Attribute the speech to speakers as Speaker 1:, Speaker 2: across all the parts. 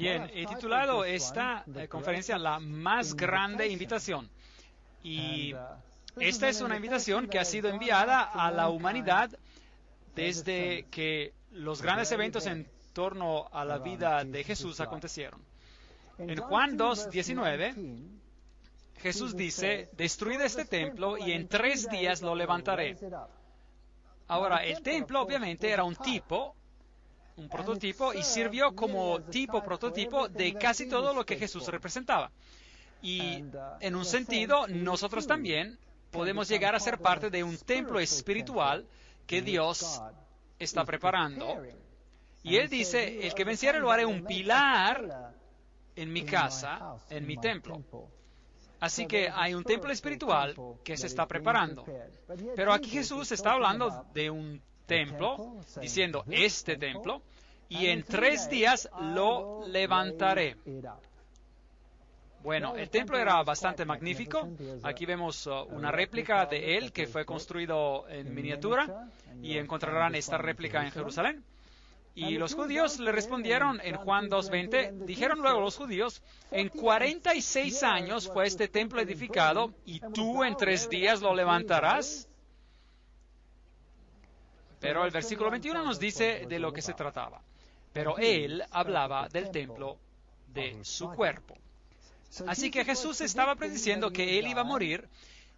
Speaker 1: Bien, he titulado esta conferencia La más grande invitación. Y esta es una invitación que ha sido enviada a la humanidad desde que los grandes eventos en torno a la vida de Jesús acontecieron. En Juan 2:19, Jesús dice, destruid este templo y en 3 días lo levantaré. Ahora, el templo obviamente era un prototipo, y sirvió como prototipo de casi todo lo que Jesús representaba. Y en un sentido, nosotros también podemos llegar a ser parte de un templo espiritual que Dios está preparando. Y Él dice, el que venciere lo haré un pilar en mi casa, en mi templo. Así que hay un templo espiritual que se está preparando. Pero aquí Jesús está hablando de un templo, diciendo, este templo, y en 3 días lo levantaré. Bueno, el templo era bastante magnífico. Aquí vemos una réplica de él que fue construido en miniatura, y encontrarán esta réplica en Jerusalén. Y los judíos le respondieron en Juan 2:20, dijeron luego los judíos, en 46 años fue este templo edificado, y tú en 3 días lo levantarás. Pero el versículo 21 nos dice de lo que se trataba. Pero él hablaba del templo de su cuerpo. Así que Jesús estaba prediciendo que él iba a morir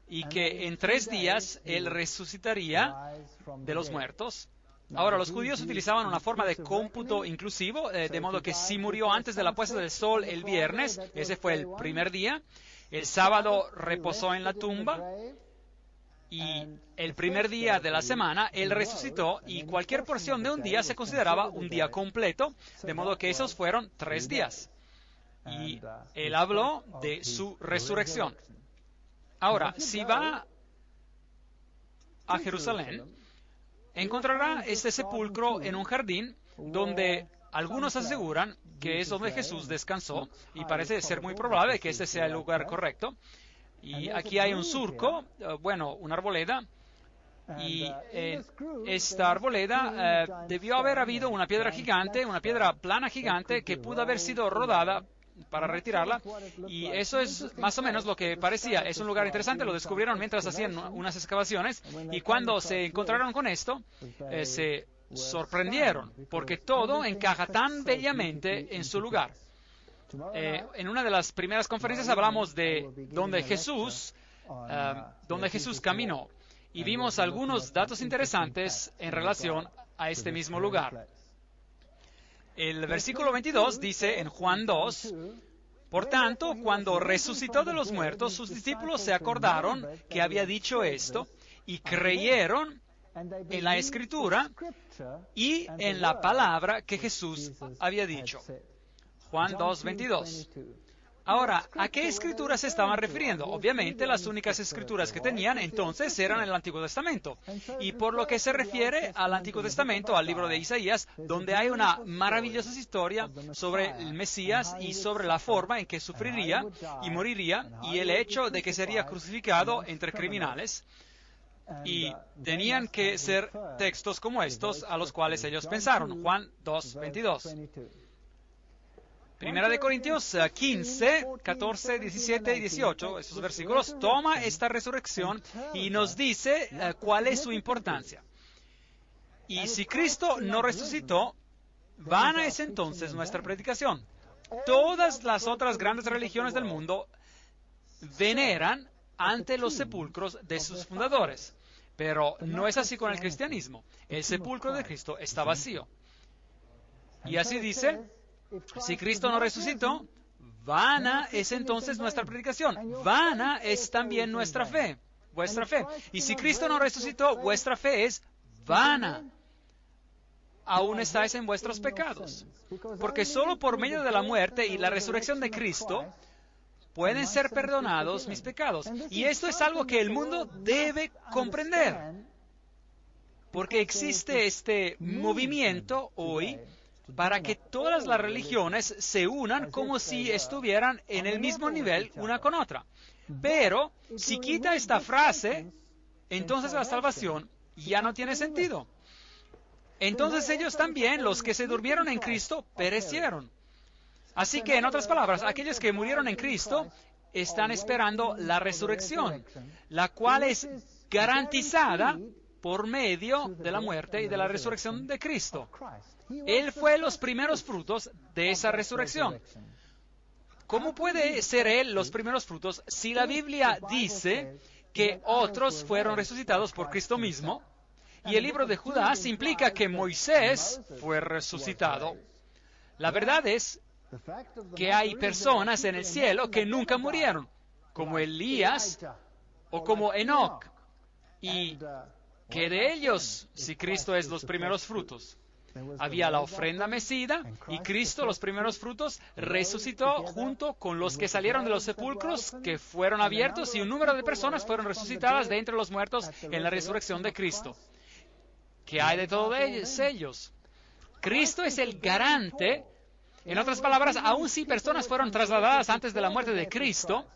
Speaker 1: y que en 3 días él resucitaría de los muertos. Ahora, los judíos utilizaban una forma de cómputo inclusivo, de modo que si murió antes de la puesta del sol el viernes, ese fue el primer día, el sábado reposó en la tumba, y el primer día de la semana él resucitó, y cualquier porción de un día se consideraba un día completo, de modo que esos fueron 3 días. Y él habló de su resurrección. Ahora, si va a Jerusalén, encontrará este sepulcro en un jardín donde algunos aseguran que es donde Jesús descansó, y parece ser muy probable que este sea el lugar correcto. Y aquí hay un surco, una arboleda, y esta arboleda debió haber habido una piedra gigante, una piedra plana gigante que pudo haber sido rodada para retirarla, y eso es más o menos lo que parecía. Es un lugar interesante, lo descubrieron mientras hacían unas excavaciones, y cuando se encontraron con esto, se sorprendieron, porque todo encaja tan bellamente en su lugar. En una de las primeras conferencias hablamos de donde Jesús caminó, y vimos algunos datos interesantes en relación a este mismo lugar. El versículo 22 dice en Juan 2, por tanto, cuando resucitó de los muertos, sus discípulos se acordaron que había dicho esto, y creyeron en la Escritura y en la palabra que Jesús había dicho. Juan 2:22. Ahora, ¿a qué escrituras se estaban refiriendo? Obviamente, las únicas escrituras que tenían entonces eran el Antiguo Testamento. Y por lo que se refiere al Antiguo Testamento, al libro de Isaías, donde hay una maravillosa historia sobre el Mesías y sobre la forma en que sufriría y moriría, y el hecho de que sería crucificado entre criminales. Y tenían que ser textos como estos a los cuales ellos pensaron. Juan 2:22. Primera de Corintios 15, 14, 17 y 18, esos versículos, toma esta resurrección y nos dice cuál es su importancia. Y si Cristo no resucitó, vana es entonces nuestra predicación. Todas las otras grandes religiones del mundo veneran ante los sepulcros de sus fundadores. Pero no es así con el cristianismo. El sepulcro de Cristo está vacío. Y así dice, si Cristo no resucitó, vana es entonces nuestra predicación. Vana es también nuestra fe, vuestra fe. Y si Cristo no resucitó, vuestra fe es vana. Aún estáis en vuestros pecados. Porque solo por medio de la muerte y la resurrección de Cristo pueden ser perdonados mis pecados. Y esto es algo que el mundo debe comprender. Porque existe este movimiento hoy para que todas las religiones se unan como si estuvieran en el mismo nivel una con otra. Pero si quita esta frase, entonces la salvación ya no tiene sentido. Entonces ellos también, los que se durmieron en Cristo, perecieron. Así que, en otras palabras, aquellos que murieron en Cristo están esperando la resurrección, la cual es garantizada por medio de la muerte y de la resurrección de Cristo. Él fue los primeros frutos de esa resurrección. ¿Cómo puede ser Él los primeros frutos si la Biblia dice que otros fueron resucitados por Cristo mismo? Y el libro de Judas implica que Moisés fue resucitado. La verdad es que hay personas en el cielo que nunca murieron, como Elías o como Enoc, y que de ellos, si Cristo es los primeros frutos. Había la ofrenda mecida y Cristo, los primeros frutos, resucitó junto con los que salieron de los sepulcros que fueron abiertos y un número de personas fueron resucitadas de entre los muertos en la resurrección de Cristo. ¿Qué hay de todos ellos? Cristo es el garante. En otras palabras, aun si personas fueron trasladadas antes de la muerte de Cristo,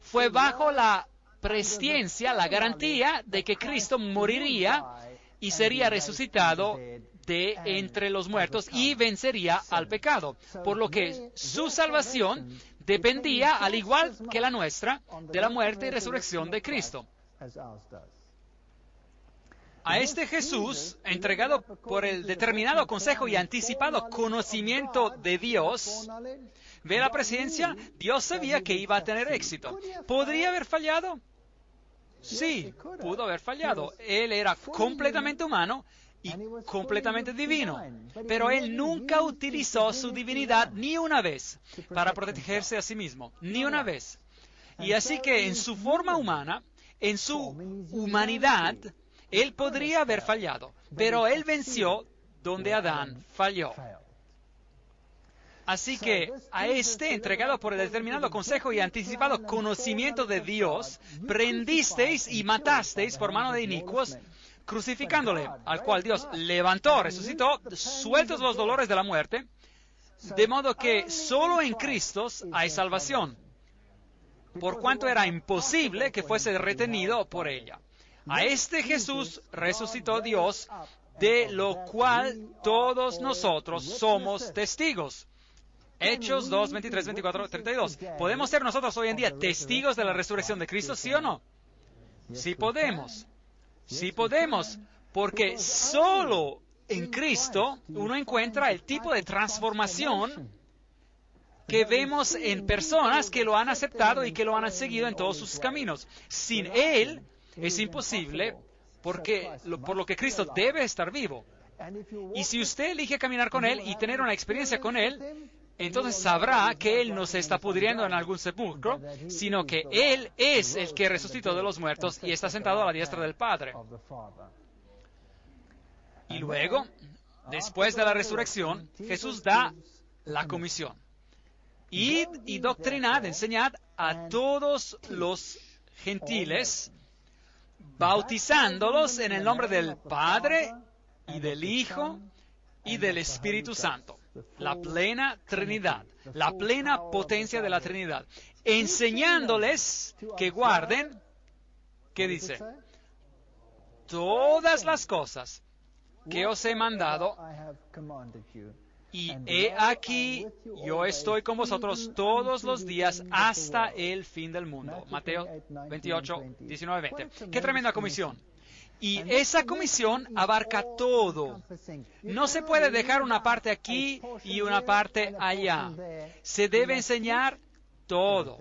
Speaker 1: fue bajo la presciencia, la garantía de que Cristo moriría y sería resucitado de entre los muertos y vencería al pecado. Por lo que su salvación dependía, al igual que la nuestra, de la muerte y resurrección de Cristo. A este Jesús, entregado por el determinado consejo y anticipado conocimiento de Dios, ¿ve la presencia? Dios sabía que iba a tener éxito. ¿Podría haber fallado? Sí, pudo haber fallado. Él era completamente humano y completamente divino. Pero Él nunca utilizó su divinidad ni una vez para protegerse a sí mismo. Ni una vez. Y así que en su forma humana, en su humanidad, Él podría haber fallado, pero Él venció donde Adán falló. Así que a este, entregado por el determinado consejo y anticipado conocimiento de Dios, prendisteis y matasteis por mano de inicuos, crucificándole, al cual Dios levantó, resucitó, sueltos los dolores de la muerte, de modo que solo en Cristo hay salvación, por cuanto era imposible que fuese retenido por ella. A este Jesús resucitó Dios, de lo cual todos nosotros somos testigos. Hechos 2, 23, 24, 32. ¿Podemos ser nosotros hoy en día testigos de la resurrección de Cristo, sí o no? Sí podemos. Sí podemos, porque solo en Cristo uno encuentra el tipo de transformación que vemos en personas que lo han aceptado y que lo han seguido en todos sus caminos. Sin Él es imposible, por lo que Cristo debe estar vivo. Y si usted elige caminar con Él y tener una experiencia con Él, entonces sabrá que Él no se está pudriendo en algún sepulcro, sino que Él es el que resucitó de los muertos y está sentado a la diestra del Padre. Y luego, después de la resurrección, Jesús da la comisión. id y doctrinad, enseñad a todos los gentiles, bautizándolos en el nombre del Padre y del Hijo y del Espíritu Santo. La plena Trinidad, la plena potencia de la Trinidad. Enseñándoles que guarden, ¿qué dice? Todas las cosas que os he mandado, y he aquí, yo estoy con vosotros todos los días hasta el fin del mundo. Mateo 28, 19, 20. ¡Qué tremenda comisión! Y esa comisión abarca todo. No se puede dejar una parte aquí y una parte allá. Se debe enseñar todo.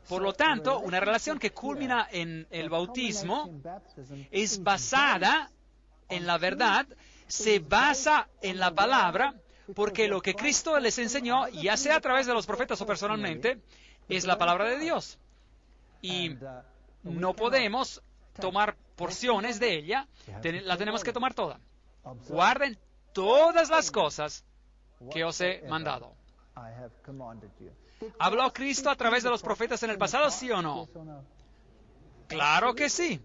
Speaker 1: Por lo tanto, una relación que culmina en el bautismo es basada en la verdad, se basa en la palabra, porque lo que Cristo les enseñó, ya sea a través de los profetas o personalmente, es la palabra de Dios. Y no podemos tomar porciones de ella, la tenemos que tomar toda. Guarden todas las cosas que os he mandado. ¿Habló Cristo a través de los profetas en el pasado, sí o no? Claro que sí.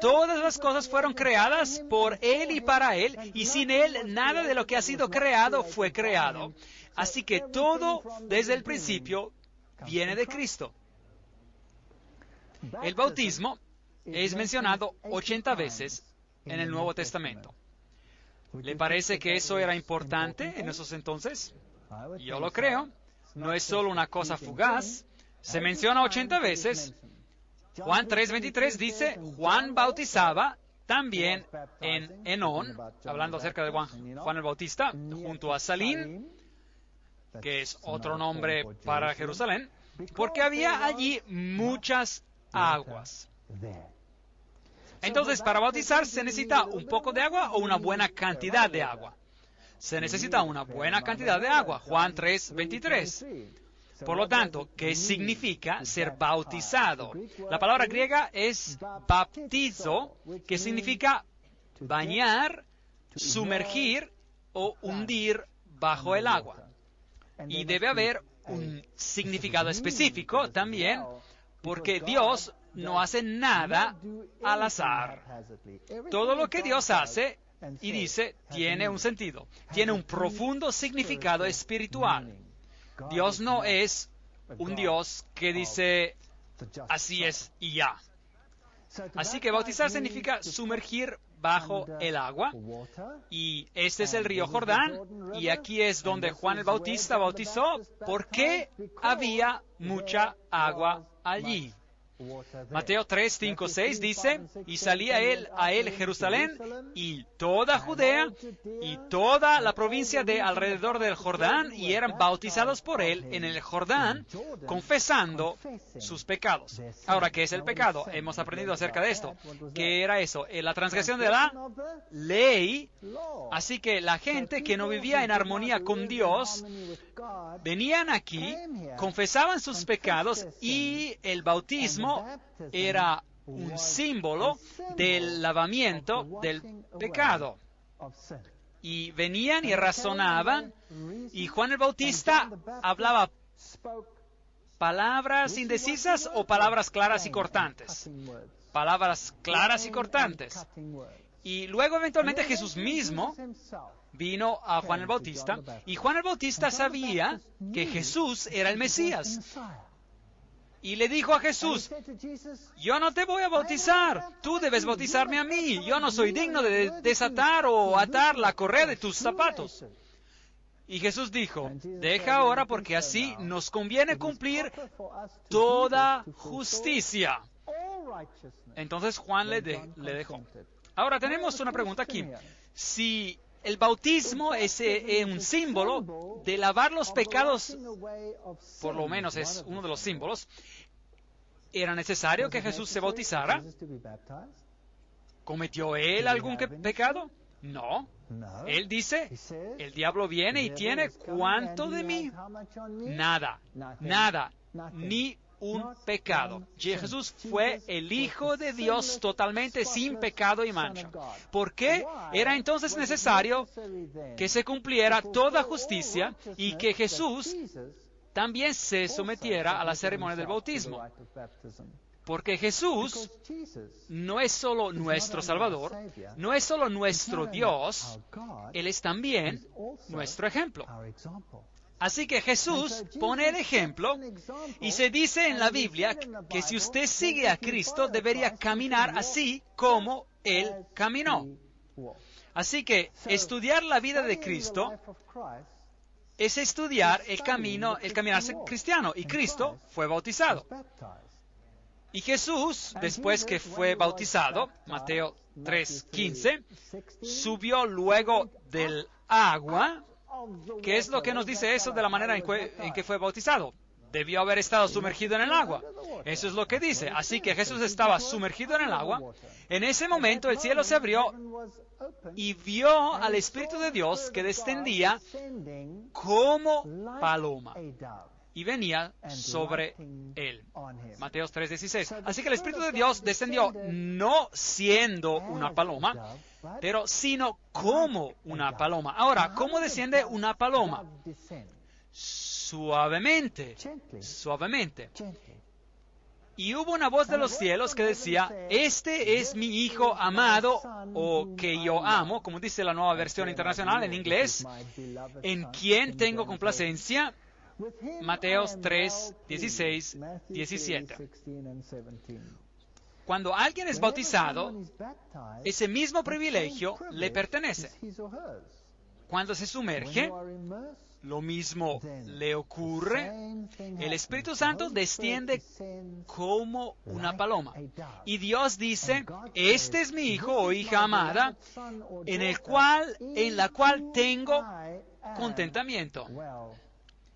Speaker 1: Todas las cosas fueron creadas por Él y para Él, y sin Él nada de lo que ha sido creado fue creado. Así que todo desde el principio viene de Cristo. El bautismo es mencionado 80 veces en el Nuevo Testamento. ¿Le parece que eso era importante en esos entonces? Yo lo creo. No es solo una cosa fugaz. Se menciona 80 veces. Juan 3:23 dice, Juan bautizaba también en Enón, hablando acerca de Juan el Bautista, junto a Salim, que es otro nombre para Jerusalén, porque había allí muchas aguas. Entonces, para bautizar, ¿se necesita un poco de agua o una buena cantidad de agua? Se necesita una buena cantidad de agua. Juan 3:23. Por lo tanto, ¿qué significa ser bautizado? La palabra griega es baptizo, que significa bañar, sumergir o hundir bajo el agua. Y debe haber un significado específico también, porque Dios no hace nada al azar. Todo lo que Dios hace y dice tiene un sentido, tiene un profundo significado espiritual. Dios no es un Dios que dice así es y ya. Así que bautizar significa sumergir bajo el agua, y este es el río Jordán, y aquí es donde Juan el Bautista bautizó porque había mucha agua allí. Mateo 3, 5, 6 dice, y salía a él Jerusalén y toda Judea y toda la provincia de alrededor del Jordán, y eran bautizados por él en el Jordán, confesando sus pecados. Ahora, ¿qué es el pecado? Hemos aprendido acerca de esto. ¿Qué era eso? La transgresión de la ley. Así que la gente que no vivía en armonía con Dios, venían aquí, confesaban sus pecados, y el bautismo era un símbolo del lavamiento del pecado. Y venían y razonaban, y Juan el Bautista hablaba palabras indecisas o palabras claras y cortantes. Palabras claras y cortantes. Y luego eventualmente Jesús mismo vino a Juan el Bautista, y Juan el Bautista sabía que Jesús era el Mesías. Y le dijo a Jesús, yo no te voy a bautizar, tú debes bautizarme a mí, yo no soy digno de desatar o atar la correa de tus zapatos. Y Jesús dijo, deja ahora, porque así nos conviene cumplir toda justicia. Entonces Juan le dejó. Ahora tenemos una pregunta aquí. Si el bautismo es un símbolo de lavar los pecados, por lo menos es uno de los símbolos, ¿era necesario que Jesús se bautizara? ¿Cometió él algún pecado? No. Él dice, el diablo viene y tiene ¿cuánto de mí? Nada, nada, ni un pecado. Jesús fue el Hijo de Dios totalmente sin pecado y mancha. ¿Por qué era entonces necesario que se cumpliera toda justicia y que Jesús también se sometiera a la ceremonia del bautismo. Porque Jesús no es solo nuestro Salvador, no es solo nuestro Dios, Él es también nuestro ejemplo. Así que Jesús pone el ejemplo y se dice en la Biblia que si usted sigue a Cristo debería caminar así como Él caminó. Así que estudiar la vida de Cristo es estudiar el caminarse cristiano. Y Cristo fue bautizado. Y Jesús, después que fue bautizado, Mateo 3:15, subió luego del agua. ¿Qué es lo que nos dice eso de la manera en que fue bautizado? Debió haber estado sumergido en el agua. Eso es lo que dice. Así que Jesús estaba sumergido en el agua. En ese momento el cielo se abrió y vio al Espíritu de Dios que descendía como paloma y venía sobre él. Mateo 3:16. Así que el Espíritu de Dios descendió no siendo una paloma, pero sino como una paloma. Ahora, ¿cómo desciende una paloma? Suavemente, suavemente. Y hubo una voz de los cielos que decía, este es mi Hijo amado, o que yo amo, como dice la Nueva Versión Internacional en inglés, en quien tengo complacencia. Mateo 3:16, 17. Cuando alguien es bautizado, ese mismo privilegio le pertenece. Cuando se sumerge, lo mismo le ocurre. El Espíritu Santo desciende como una paloma. Y Dios dice, este es mi hijo o hija amada, en la cual tengo contentamiento.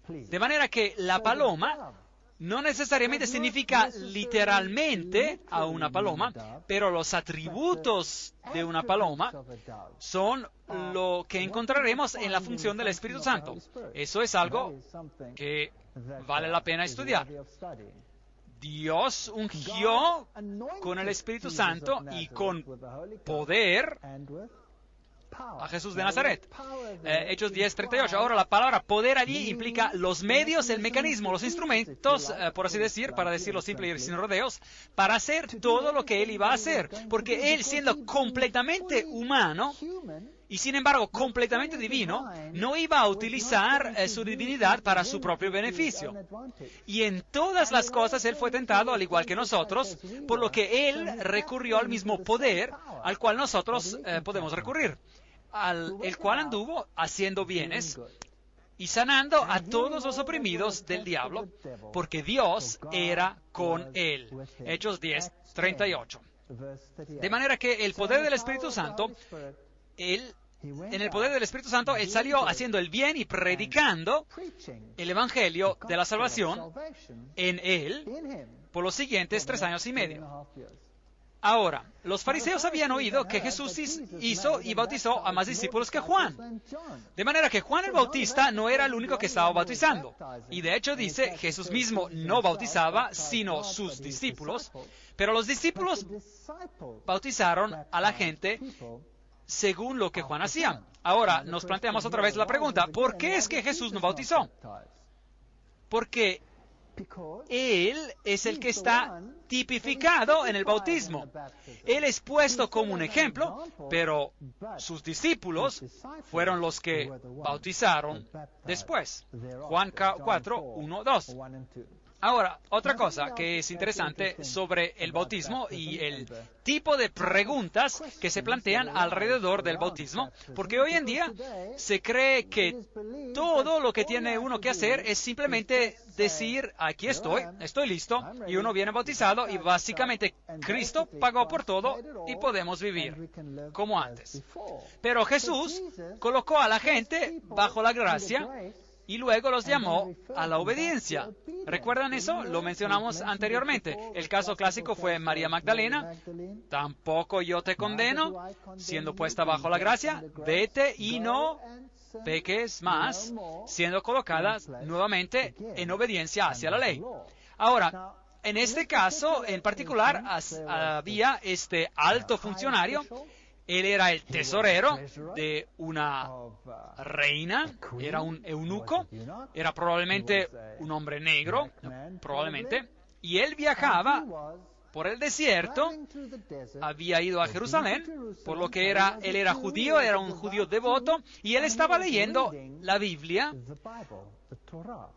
Speaker 1: De manera que la paloma no necesariamente significa literalmente a una paloma, pero los atributos de una paloma son lo que encontraremos en la función del Espíritu Santo. Eso es algo que vale la pena estudiar. Dios ungió con el Espíritu Santo y con poder a Jesús de Nazaret. Hechos 10:38. Ahora, la palabra poder allí implica los medios, el mecanismo, los instrumentos, por así decir, para decirlo simple y sin rodeos, para hacer todo lo que Él iba a hacer. Porque Él, siendo completamente humano, y sin embargo completamente divino, no iba a utilizar su divinidad para su propio beneficio. Y en todas las cosas Él fue tentado al igual que nosotros, por lo que Él recurrió al mismo poder al cual nosotros podemos recurrir, el cual anduvo haciendo bienes y sanando a todos los oprimidos del diablo, porque Dios era con Él. Hechos 10:38. De manera que el poder del Espíritu Santo, en el poder del Espíritu Santo, Él salió haciendo el bien y predicando el Evangelio de la salvación en Él por los siguientes 3 años y medio. Ahora, los fariseos habían oído que Jesús hizo y bautizó a más discípulos que Juan. De manera que Juan el Bautista no era el único que estaba bautizando. Y de hecho dice, Jesús mismo no bautizaba, sino sus discípulos. Pero los discípulos bautizaron a la gente según lo que Juan hacía. Ahora, nos planteamos otra vez la pregunta, ¿por qué es que Jesús no bautizó? Porque Él es el que está tipificado en el bautismo. Él es puesto como un ejemplo, pero sus discípulos fueron los que bautizaron después. Juan 4:1-2. Ahora, otra cosa que es interesante sobre el bautismo y el tipo de preguntas que se plantean alrededor del bautismo, porque hoy en día se cree que todo lo que tiene uno que hacer es simplemente decir, aquí estoy listo, y uno viene bautizado y básicamente Cristo pagó por todo y podemos vivir como antes. Pero Jesús colocó a la gente bajo la gracia y luego los llamó a la obediencia. ¿Recuerdan eso? Lo mencionamos anteriormente. El caso clásico fue María Magdalena. Tampoco yo te condeno, siendo puesta bajo la gracia. Vete y no peques más, siendo colocadas nuevamente en obediencia hacia la ley. Ahora, en este caso en particular había este alto funcionario Él era el tesorero de una reina, era un eunuco, era probablemente un hombre negro, probablemente, y él viajaba por el desierto, había ido a Jerusalén, por lo que él era judío, era un judío devoto, y él estaba leyendo la Biblia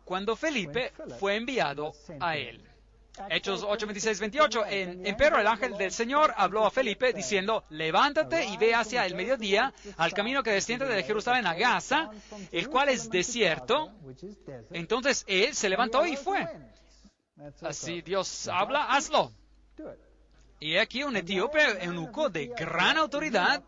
Speaker 1: cuando Felipe fue enviado a él. Hechos 8, 26, 28. Empero el ángel del Señor habló a Felipe diciendo: levántate y ve hacia el mediodía al camino que desciende de Jerusalén a Gaza, el cual es desierto. Entonces él se levantó y fue. Así Dios habla, hazlo. Y aquí un etíope, eunuco de gran autoridad,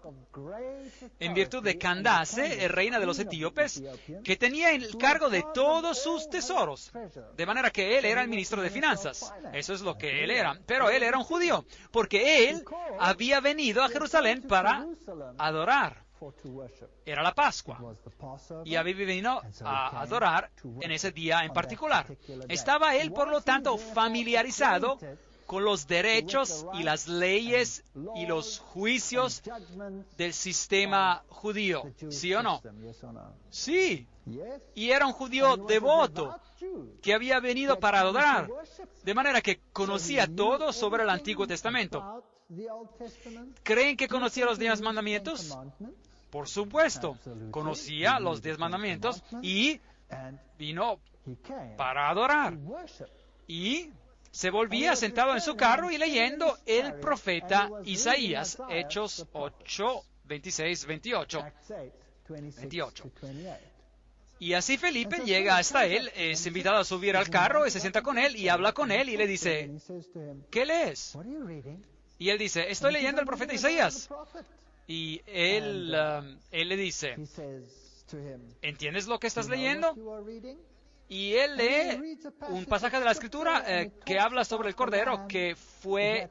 Speaker 1: en virtud de Candace, reina de los etíopes, que tenía el cargo de todos sus tesoros. De manera que él era el ministro de finanzas. Eso es lo que él era. Pero él era un judío, porque él había venido a Jerusalén para adorar. Era la Pascua. Y había venido a adorar en ese día en particular. Estaba él, por lo tanto, familiarizado con los derechos y las leyes y los juicios del sistema judío. ¿Sí o no? Sí. Y era un judío devoto que había venido para adorar. De manera que conocía todo sobre el Antiguo Testamento. ¿Creen que conocía los 10 mandamientos? Por supuesto. Conocía los 10 mandamientos y vino para adorar. Y se volvía sentado en su carro y leyendo el profeta Isaías, Hechos 8, 26, 28. Y así Felipe llega hasta él, es invitado a subir al carro y se sienta con él y habla con él y le dice: ¿qué lees? Y él dice: estoy leyendo el profeta Isaías. Y él le dice: ¿entiendes lo que estás leyendo? Y él lee un pasaje de la Escritura que habla sobre el Cordero que fue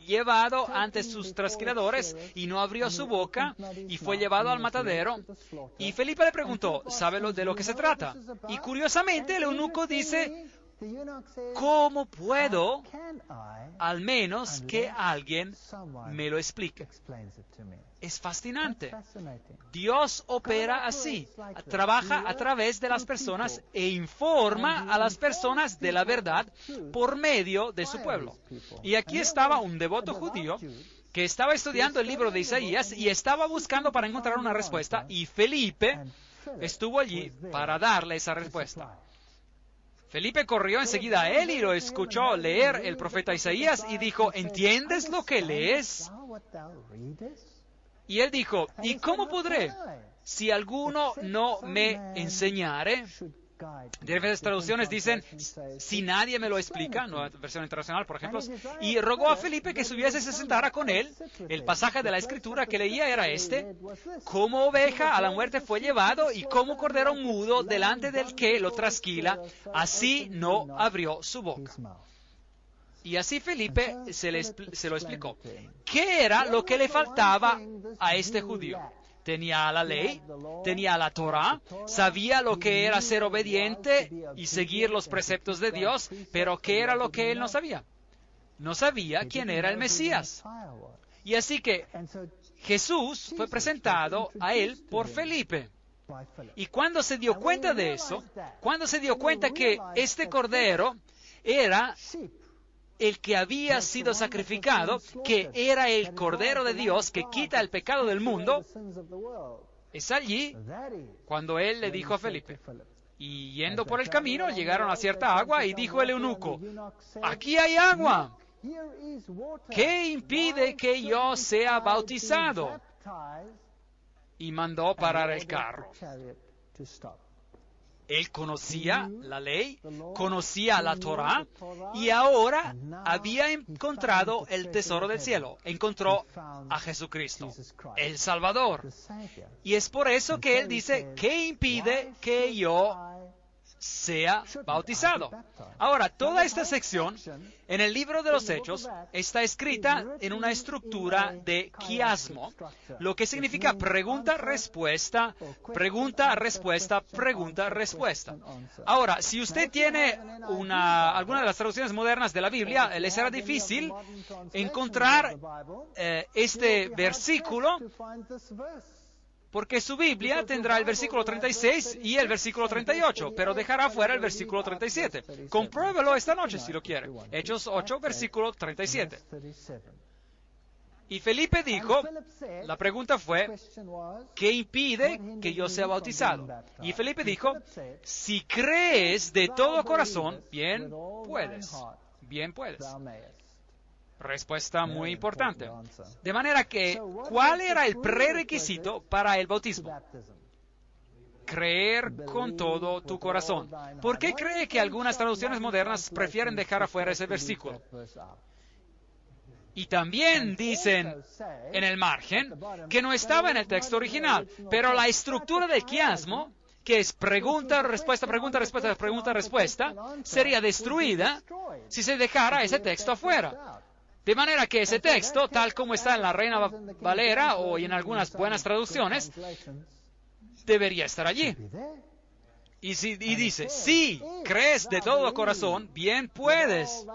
Speaker 1: llevado ante sus trasquiladores y no abrió su boca y fue llevado al matadero. Y Felipe le preguntó: ¿sabe de lo que se trata? Y curiosamente el eunuco dice: ¿cómo puedo al menos que alguien me lo explique? Es fascinante. Dios opera así, trabaja a través de las personas e informa a las personas de la verdad por medio de su pueblo. Y aquí estaba un devoto judío que estaba estudiando el libro de Isaías y estaba buscando para encontrar una respuesta, y Felipe estuvo allí para darle esa respuesta. Felipe corrió enseguida a él y lo escuchó leer el profeta Isaías y dijo: ¿entiendes lo que lees? Y él dijo: ¿y cómo podré si alguno no me enseñare? Diferentes traducciones dicen: si nadie me lo explica, nueva versión internacional, por ejemplo. Y rogó a Felipe que subiese y se sentara con él. El pasaje de la Escritura que leía era este: como oveja a la muerte fue llevado, y como cordero mudo delante del que lo trasquila, así no abrió su boca. Y así Felipe se lo explicó. ¿Qué era lo que le faltaba a este judío? Tenía la ley, tenía la Torah, sabía lo que era ser obediente y seguir los preceptos de Dios, pero ¿qué era lo que él no sabía? No sabía quién era el Mesías. Y así que Jesús fue presentado a él por Felipe. Y cuando se dio cuenta de eso, cuando se dio cuenta que este cordero era el que había sido sacrificado, que era el Cordero de Dios que quita el pecado del mundo, es allí cuando él le dijo a Felipe. Y yendo por el camino, llegaron a cierta agua y dijo el eunuco: aquí hay agua. ¿Qué impide que yo sea bautizado? Y mandó parar el carro. Él conocía la ley, conocía la Torah, y ahora había encontrado el tesoro del cielo. Encontró a Jesucristo, el Salvador. Y es por eso que él dice: ¿qué impide que yo sea bautizado. Ahora, toda esta sección en el libro de los Hechos está escrita en una estructura de quiasmo, lo que significa pregunta-respuesta, pregunta-respuesta, pregunta-respuesta. Ahora, si usted tiene alguna de las traducciones modernas de la Biblia, le será difícil encontrar este versículo, porque su Biblia tendrá el versículo 36 y el versículo 38, pero dejará fuera el versículo 37. Compruébelo esta noche si lo quiere. Hechos 8, versículo 37. Y Felipe dijo, la pregunta fue, ¿qué impide que yo sea bautizado? Y Felipe dijo, si crees de todo corazón, bien puedes. Bien puedes. Respuesta muy importante. De manera que, ¿cuál era el prerequisito para el bautismo? Creer con todo tu corazón. ¿Por qué cree que algunas traducciones modernas prefieren dejar afuera ese versículo? Y también dicen en el margen que no estaba en el texto original, pero la estructura del quiasmo, que es pregunta, respuesta, pregunta, respuesta, pregunta, respuesta, sería destruida si se dejara ese texto afuera. De manera que ese texto, tal como está en la Reina Valera o en algunas buenas traducciones, debería estar allí. Y dice, si crees de todo corazón, bien puedes.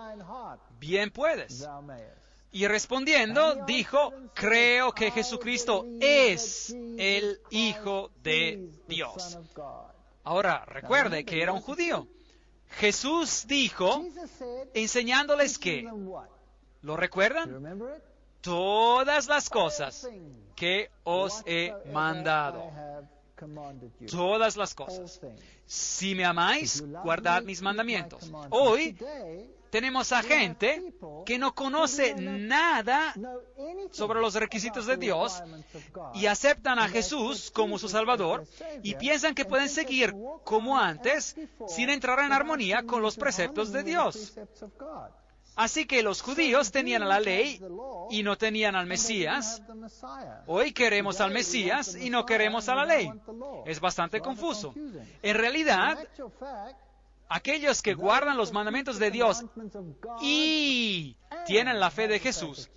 Speaker 1: Bien puedes. Y respondiendo, dijo, creo que Jesucristo es el Hijo de Dios. Ahora, recuerde que era un judío. Jesús dijo, enseñándoles que, ¿lo recuerdan? Todas las cosas que os he mandado. Todas las cosas. Si me amáis, guardad mis mandamientos. Hoy tenemos a gente que no conoce nada sobre los requisitos de Dios y aceptan a Jesús como su Salvador y piensan que pueden seguir como antes sin entrar en armonía con los preceptos de Dios. Así que los judíos tenían la ley y no tenían al Mesías. Hoy queremos al Mesías y no queremos a la ley. Es bastante confuso. En realidad, aquellos que guardan los mandamientos de Dios y tienen la fe de Jesús,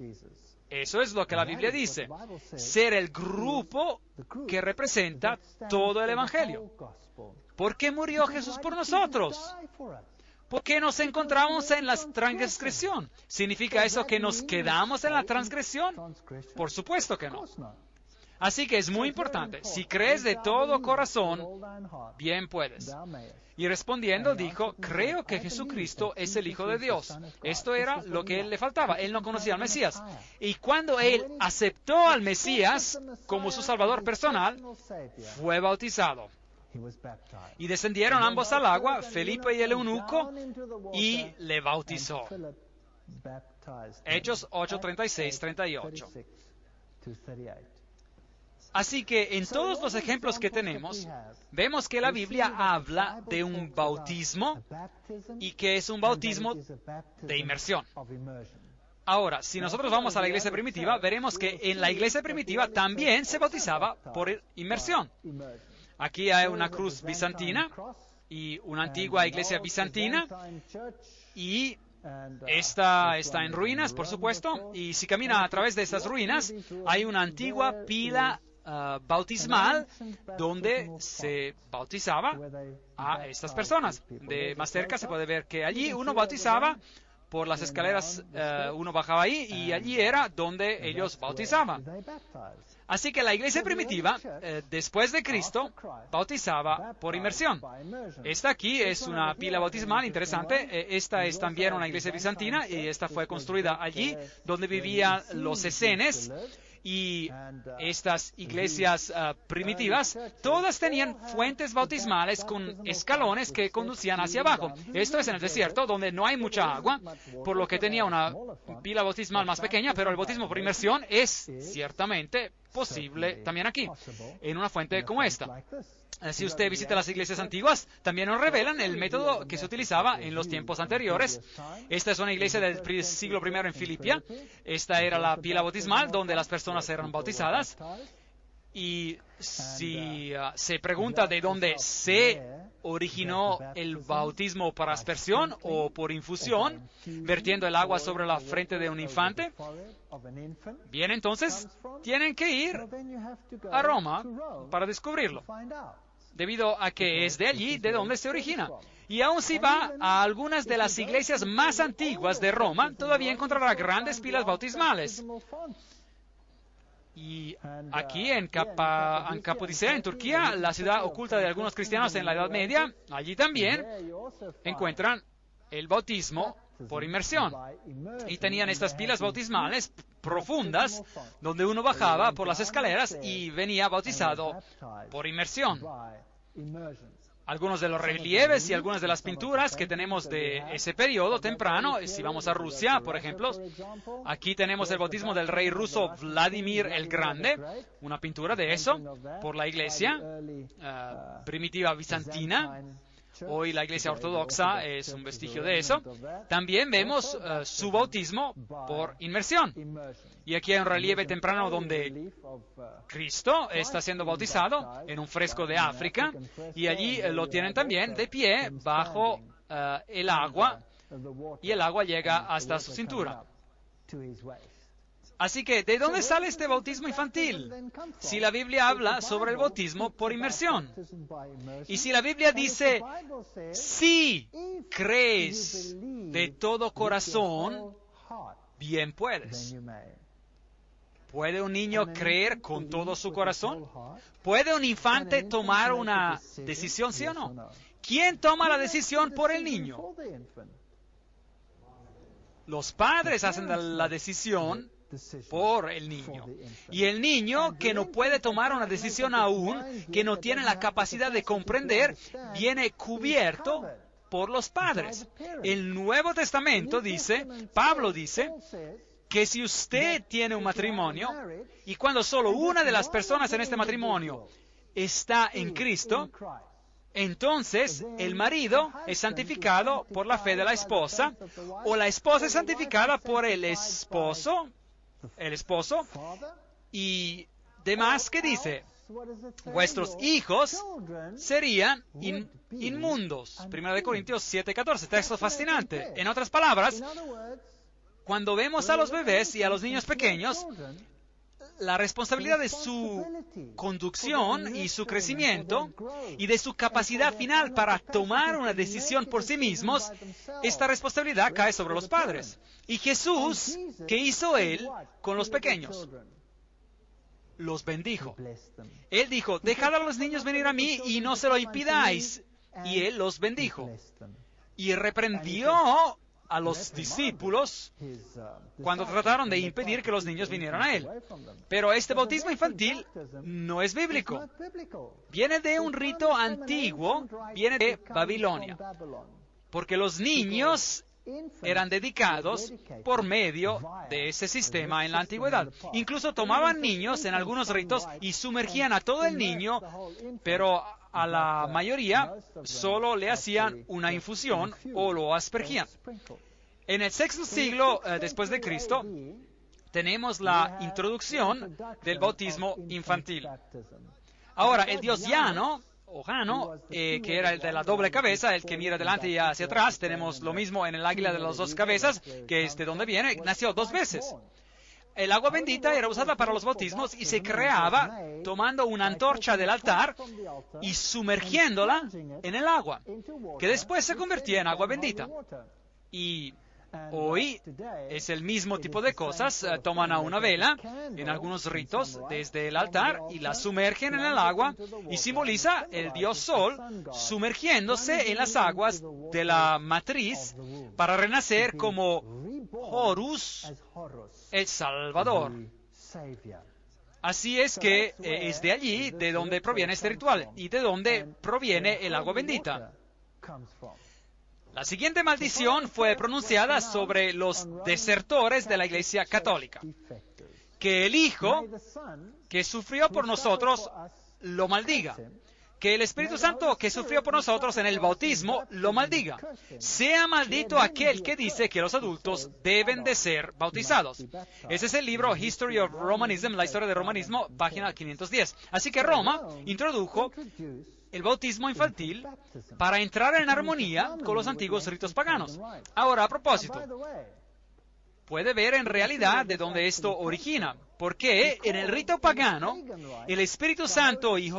Speaker 1: eso es lo que la Biblia dice, ser el grupo que representa todo el Evangelio. ¿Por qué murió Jesús por nosotros? ¿Por qué nos encontramos en la transgresión? ¿Significa eso que nos quedamos en la transgresión? Por supuesto que no. Así que es muy importante. Si crees de todo corazón, bien puedes. Y respondiendo dijo, creo que Jesucristo es el Hijo de Dios. Esto era lo que él le faltaba. Él no conocía al Mesías. Y cuando él aceptó al Mesías como su Salvador personal, fue bautizado. Y descendieron ambos al agua, Felipe y el eunuco, y le bautizó. Hechos 8, 36, 38. Así que en todos los ejemplos que tenemos, vemos que la Biblia habla de un bautismo y que es un bautismo de inmersión. Ahora, si nosotros vamos a la iglesia primitiva, veremos que en la iglesia primitiva también se bautizaba por inmersión. Aquí hay una cruz bizantina y una antigua iglesia bizantina y esta está en ruinas, por supuesto, y si camina a través de esas ruinas hay una antigua pila bautismal donde se bautizaba a estas personas. De más cerca se puede ver que allí uno bautizaba por las escaleras, uno bajaba ahí y allí era donde ellos bautizaban. Así que la iglesia primitiva, después de Cristo, bautizaba por inmersión. Esta aquí es una pila bautismal interesante. Esta es también una iglesia bizantina y esta fue construida allí donde vivían los esenes. Y estas iglesias primitivas, todas tenían fuentes bautismales con escalones que conducían hacia abajo. Esto es en el desierto, donde no hay mucha agua, por lo que tenía una pila bautismal más pequeña, pero el bautismo por inmersión es ciertamente posible también aquí, en una fuente como esta. Si usted visita las iglesias antiguas, también nos revelan el método que se utilizaba en los tiempos anteriores. Esta es una iglesia del siglo I en Filipia. Esta era la pila bautismal donde las personas eran bautizadas. Y si se pregunta de dónde se originó el bautismo por aspersión o por infusión, vertiendo el agua sobre la frente de un infante? Bien, entonces tienen que ir a Roma para descubrirlo, debido a que es de allí de donde se origina. Y aun si va a algunas de las iglesias más antiguas de Roma, todavía encontrará grandes pilas bautismales. Y aquí en Capodicea, en Turquía, la ciudad oculta de algunos cristianos en la Edad Media, allí también encuentran el bautismo por inmersión. Y tenían estas pilas bautismales profundas, donde uno bajaba por las escaleras y venía bautizado por inmersión. Algunos de los relieves y algunas de las pinturas que tenemos de ese periodo temprano, si vamos a Rusia, por ejemplo, aquí tenemos el bautismo del rey ruso Vladimir el Grande, una pintura de eso, por la iglesia primitiva bizantina. Hoy la iglesia ortodoxa es un vestigio de eso. También vemos su bautismo por inmersión. Y aquí hay un relieve temprano donde Cristo está siendo bautizado en un fresco de África, y allí lo tienen también de pie bajo el agua, y el agua llega hasta su cintura. Así que, ¿de dónde sale este bautismo infantil? Si la Biblia habla sobre el bautismo por inmersión, y si la Biblia dice, si crees de todo corazón, bien puedes. ¿Puede un niño creer con todo su corazón? ¿Puede un infante tomar una decisión, sí o no? ¿Quién toma la decisión por el niño? Los padres hacen la decisión por el niño. Y el niño, que no puede tomar una decisión aún, que no tiene la capacidad de comprender, viene cubierto por los padres. El Nuevo Testamento dice, Pablo dice, que si usted tiene un matrimonio, y cuando solo una de las personas en este matrimonio está en Cristo, entonces el marido es santificado por la fe de la esposa, o la esposa es santificada por el esposo, y demás que dice, vuestros hijos serían inmundos. 1 Corintios 7:14, texto fascinante. En otras palabras, cuando vemos a los bebés y a los niños pequeños, la responsabilidad de su conducción y su crecimiento y de su capacidad final para tomar una decisión por sí mismos, esta responsabilidad cae sobre los padres. Y Jesús, ¿qué hizo Él con los pequeños? Los bendijo. Él dijo, dejad a los niños venir a mí y no se lo impidáis. Y Él los bendijo. Y reprendió a los discípulos cuando trataron de impedir que los niños vinieran a Él. Pero este bautismo infantil no es bíblico. Viene de un rito antiguo, viene de Babilonia. Porque los niños eran dedicados por medio de ese sistema en la antigüedad. Incluso tomaban niños en algunos ritos y sumergían a todo el niño, pero a la mayoría solo le hacían una infusión o lo aspergían. En el sexto siglo después de Cristo tenemos la introducción del bautismo infantil. Ahora, el dios Jano, que era el de la doble cabeza, el que mira adelante y hacia atrás, tenemos lo mismo en el águila de las dos cabezas, que es de donde viene, nació 2 veces. El agua bendita era usada para los bautismos y se creaba tomando una antorcha del altar y sumergiéndola en el agua, que después se convertía en agua bendita. Y hoy es el mismo tipo de cosas. Toman a una vela en algunos ritos desde el altar y la sumergen en el agua y simboliza el dios Sol sumergiéndose en las aguas de la matriz para renacer como Horus, el Salvador. Así es que es de allí de donde proviene este ritual y de donde proviene el agua bendita. La siguiente maldición fue pronunciada sobre los desertores de la Iglesia Católica, que el Hijo que sufrió por nosotros lo maldiga, que el Espíritu Santo que sufrió por nosotros en el bautismo lo maldiga. Sea maldito aquel que dice que los adultos deben de ser bautizados. Ese es el libro History of Romanism, la historia del romanismo, página 510. Así que Roma introdujo el bautismo infantil para entrar en armonía con los antiguos ritos paganos. Ahora, a propósito, puede ver en realidad de dónde esto origina, porque en el rito pagano, el Espíritu Santo y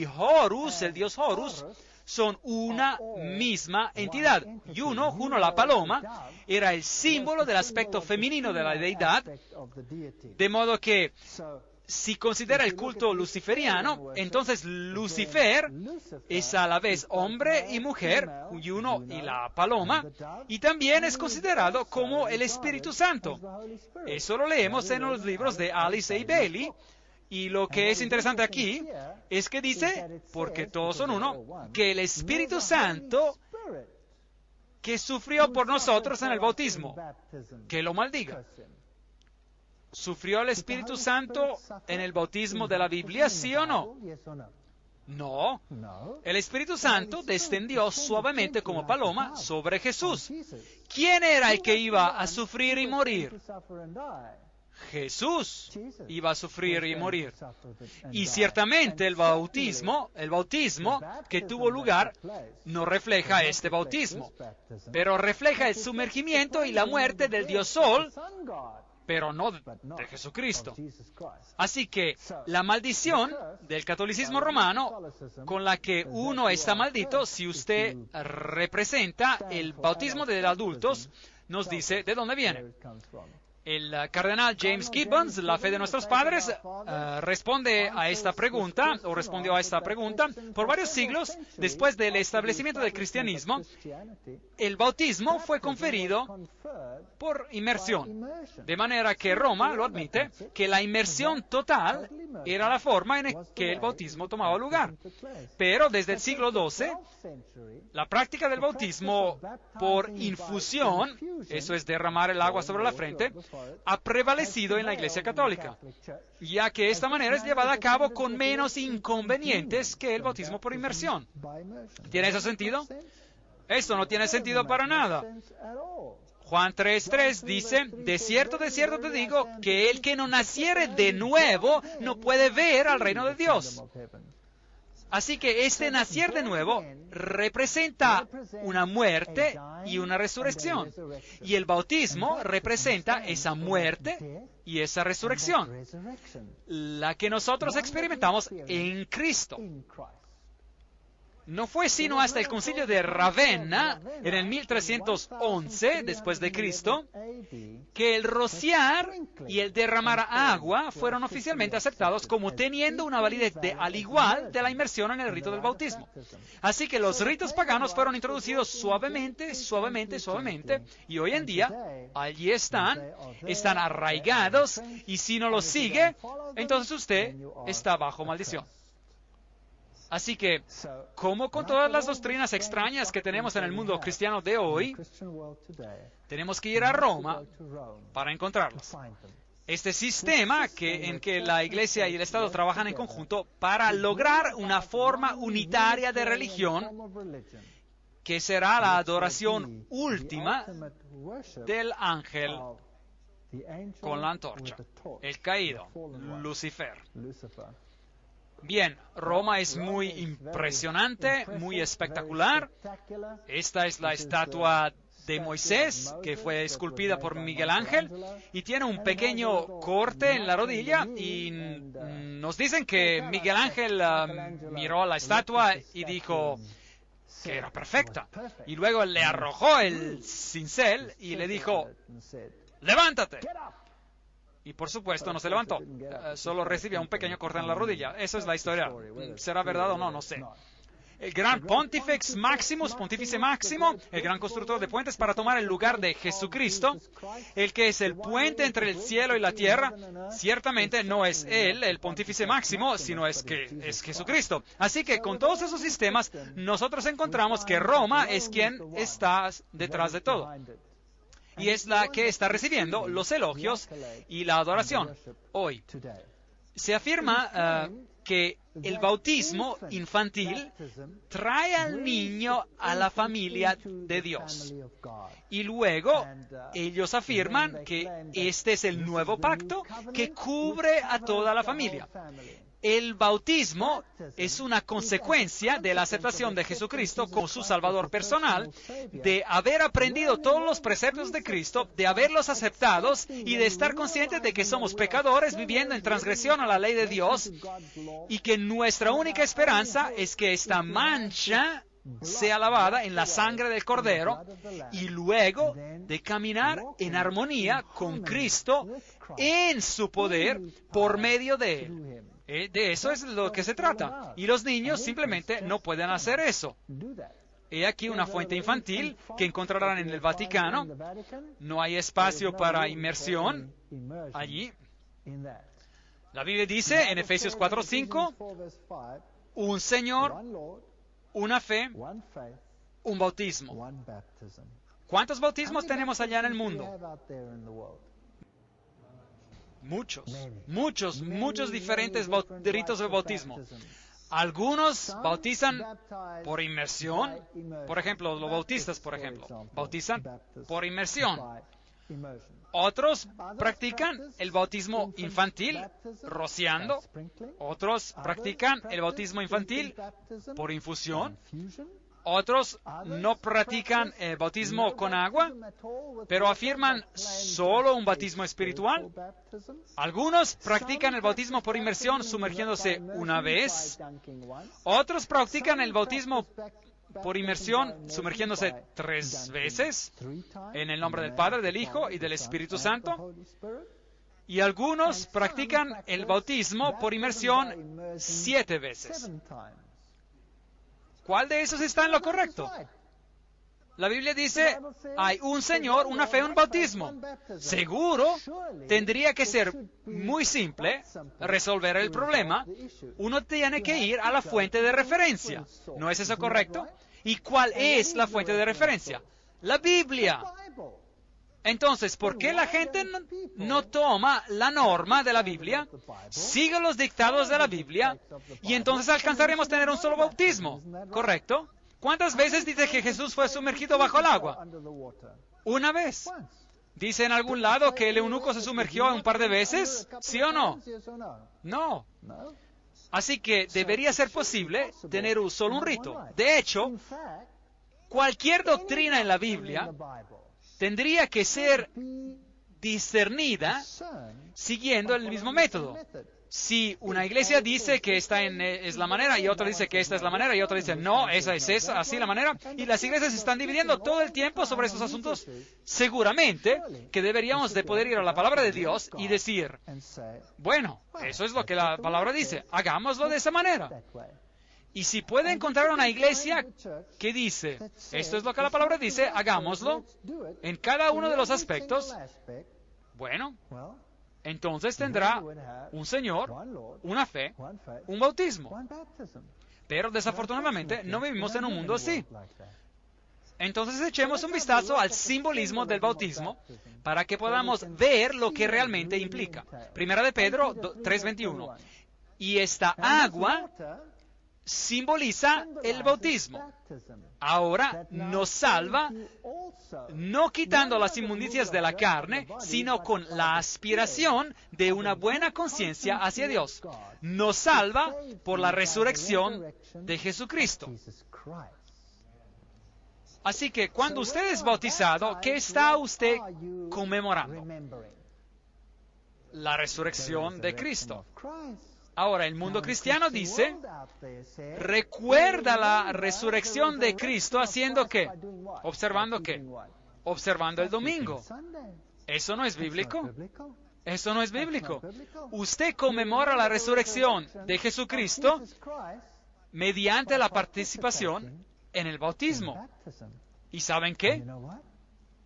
Speaker 1: Horus, el dios Horus, son una misma entidad. Y Juno, la paloma, era el símbolo del aspecto femenino de la deidad, de modo que si considera el culto luciferiano, entonces Lucifer es a la vez hombre y mujer, Juno y la paloma, y también es considerado como el Espíritu Santo. Eso lo leemos en los libros de Alice A. Bailey, y lo que es interesante aquí es que dice, porque todos son uno, que el Espíritu Santo que sufrió por nosotros en el bautismo, que lo maldiga. ¿Sufrió el Espíritu Santo en el bautismo de la Biblia, sí o no? No. El Espíritu Santo descendió suavemente como paloma sobre Jesús. ¿Quién era el que iba a sufrir y morir? Jesús iba a sufrir y morir. Y ciertamente el bautismo que tuvo lugar no refleja este bautismo, pero refleja el sumergimiento y la muerte del Dios Sol, pero no de Jesucristo. Así que la maldición del catolicismo romano, con la que uno está maldito, si usted representa el bautismo de adultos, nos dice de dónde viene. El cardenal James Gibbons, la fe de nuestros padres, respondió a esta pregunta. Por varios siglos, después del establecimiento del cristianismo, el bautismo fue conferido por inmersión. De manera que Roma lo admite, que la inmersión total era la forma en que el bautismo tomaba lugar. Pero desde el siglo XII, la práctica del bautismo por infusión, eso es derramar el agua sobre la frente, ha prevalecido en la Iglesia Católica, ya que esta manera es llevada a cabo con menos inconvenientes que el bautismo por inmersión. ¿Tiene eso sentido? Esto no tiene sentido para nada. Juan 3:3 dice, de cierto te digo, que el que no naciere de nuevo no puede ver al reino de Dios. Así que este nacer de nuevo representa una muerte y una resurrección. Y el bautismo representa esa muerte y esa resurrección, la que nosotros experimentamos en Cristo. No fue sino hasta el concilio de Ravenna, en el 1311 después de Cristo, que el rociar y el derramar agua fueron oficialmente aceptados como teniendo una validez al igual de la inmersión en el rito del bautismo. Así que los ritos paganos fueron introducidos suavemente, y hoy en día allí están arraigados, y si no los sigue, entonces usted está bajo maldición. Así que, como con todas las doctrinas extrañas que tenemos en el mundo cristiano de hoy, tenemos que ir a Roma para encontrarlas. Este sistema en que la Iglesia y el Estado trabajan en conjunto para lograr una forma unitaria de religión, que será la adoración última del ángel con la antorcha, el caído, Lucifer. Bien, Roma es muy impresionante, muy espectacular. Esta es la estatua de Moisés, que fue esculpida por Miguel Ángel, y tiene un pequeño corte en la rodilla, y nos dicen que Miguel Ángel miró la estatua y dijo que era perfecta. Y luego le arrojó el cincel y le dijo, ¡levántate! Y por supuesto no se levantó, solo recibió un pequeño corte en la rodilla. Esa es la historia. ¿Será verdad o no? No sé. El gran Pontifex Maximus, Pontífice Máximo, el gran constructor de puentes para tomar el lugar de Jesucristo, el que es el puente entre el cielo y la tierra, ciertamente no es él, el Pontífice Máximo, sino es Jesucristo. Así que con todos esos sistemas, nosotros encontramos que Roma es quien está detrás de todo. Y es la que está recibiendo los elogios y la adoración hoy. Se afirma que el bautismo infantil trae al niño a la familia de Dios. Y luego ellos afirman que este es el nuevo pacto que cubre a toda la familia. El bautismo es una consecuencia de la aceptación de Jesucristo como su Salvador personal, de haber aprendido todos los preceptos de Cristo, de haberlos aceptados y de estar conscientes de que somos pecadores viviendo en transgresión a la ley de Dios y que nuestra única esperanza es que esta mancha sea lavada en la sangre del Cordero y luego de caminar en armonía con Cristo en su poder por medio de Él. De eso es lo que se trata. Y los niños simplemente no pueden hacer eso. He aquí una fuente infantil que encontrarán en el Vaticano. No hay espacio para inmersión allí. La Biblia dice en Efesios 4:5, un Señor, una fe, un bautismo. ¿Cuántos bautismos tenemos allá en el mundo? Muchos diferentes ritos de bautismo. Algunos bautizan por inmersión. Por ejemplo, los bautistas, bautizan por inmersión. Otros practican el bautismo infantil rociando. Otros practican el bautismo infantil por infusión. Otros no practican el bautismo con agua, pero afirman solo un bautismo espiritual. Algunos practican el bautismo por inmersión sumergiéndose una vez. Otros practican el bautismo por inmersión sumergiéndose 3 veces en el nombre del Padre, del Hijo y del Espíritu Santo. Y algunos practican el bautismo por inmersión 7 veces. ¿Cuál de esos está en lo correcto? La Biblia dice, hay un Señor, una fe, un bautismo. Seguro, tendría que ser muy simple resolver el problema. Uno tiene que ir a la fuente de referencia. ¿No es eso correcto? ¿Y cuál es la fuente de referencia? La Biblia. Entonces, ¿por qué la gente no toma la norma de la Biblia, sigue los dictados de la Biblia, y entonces alcanzaremos a tener un solo bautismo? ¿Correcto? ¿Cuántas veces dice que Jesús fue sumergido bajo el agua? Una vez. ¿Dice en algún lado que el eunuco se sumergió un par de veces? ¿Sí o no? No. Así que debería ser posible tener solo un rito. De hecho, cualquier doctrina en la Biblia tendría que ser discernida siguiendo el mismo método. Si una iglesia dice que esta es la manera y otra dice que esta es la manera y otra dice no, esa es así la manera, y las iglesias se están dividiendo todo el tiempo sobre estos asuntos, seguramente que deberíamos de poder ir a la palabra de Dios y decir, bueno, eso es lo que la palabra dice, hagámoslo de esa manera. Y si puede encontrar una iglesia que dice, esto es lo que la palabra dice, hagámoslo en cada uno de los aspectos, bueno, entonces tendrá un Señor, una fe, un bautismo. Pero desafortunadamente no vivimos en un mundo así. Entonces echemos un vistazo al simbolismo del bautismo para que podamos ver lo que realmente implica. Primera de Pedro 3:21. Y esta agua simboliza el bautismo. Ahora nos salva no quitando las inmundicias de la carne, sino con la aspiración de una buena conciencia hacia Dios. Nos salva por la resurrección de Jesucristo. Así que cuando usted es bautizado, ¿qué está usted conmemorando? La resurrección de Cristo. Ahora, el mundo cristiano dice, recuerda la resurrección de Cristo haciendo ¿qué? ¿Observando qué? Observando el domingo. ¿Eso no es bíblico? Eso no es bíblico. Usted conmemora la resurrección de Jesucristo mediante la participación en el bautismo. ¿Y saben qué?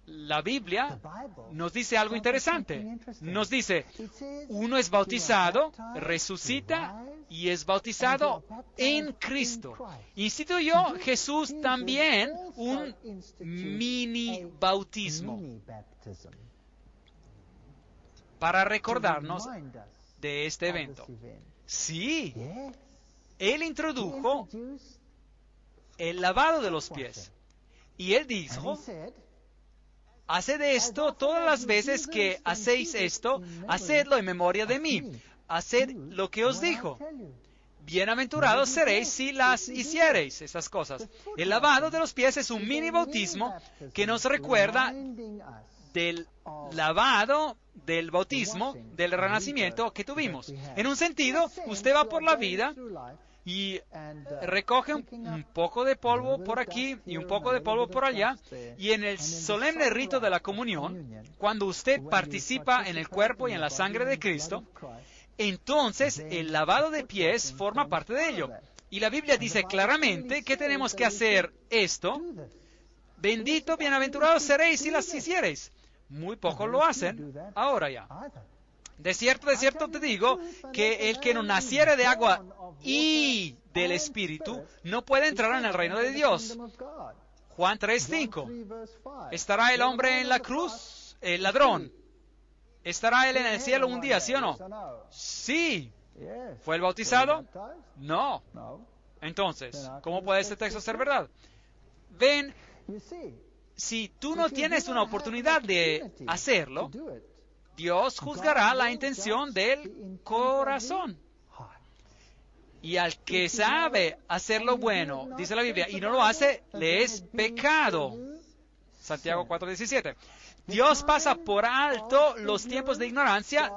Speaker 1: La Biblia nos dice algo interesante. Nos dice, uno es bautizado, resucita y es bautizado en Cristo. Instituyó Jesús también un mini bautismo para recordarnos de este evento. Sí, Él introdujo el lavado de los pies. Y Él dijo, haced esto todas las veces que hacéis esto, hacedlo en memoria de mí. Haced lo que os dijo. Bienaventurados seréis si las hiciereis, estas cosas. El lavado de los pies es un mini bautismo que nos recuerda del lavado del bautismo, del renacimiento que tuvimos. En un sentido, usted va por la vida y recoge un poco de polvo por aquí y un poco de polvo por allá, y en el solemne rito de la comunión, cuando usted participa en el cuerpo y en la sangre de Cristo, entonces el lavado de pies forma parte de ello. Y la Biblia dice claramente que tenemos que hacer esto. Bendito, bienaventurados seréis si las hiciereis. Muy pocos lo hacen ahora ya. De cierto te digo que el que no naciere de agua y del Espíritu no puede entrar en el reino de Dios. Juan 3:5. ¿Estará el hombre en la cruz? El ladrón. ¿Estará él en el cielo un día, sí o no? Sí. ¿Fue el bautizado? No. Entonces, ¿cómo puede este texto ser verdad? Ven, si tú no tienes una oportunidad de hacerlo, Dios juzgará la intención del corazón. Y al que sabe hacer lo bueno, dice la Biblia, y no lo hace, le es pecado. Santiago 4:17. Dios pasa por alto los tiempos de ignorancia,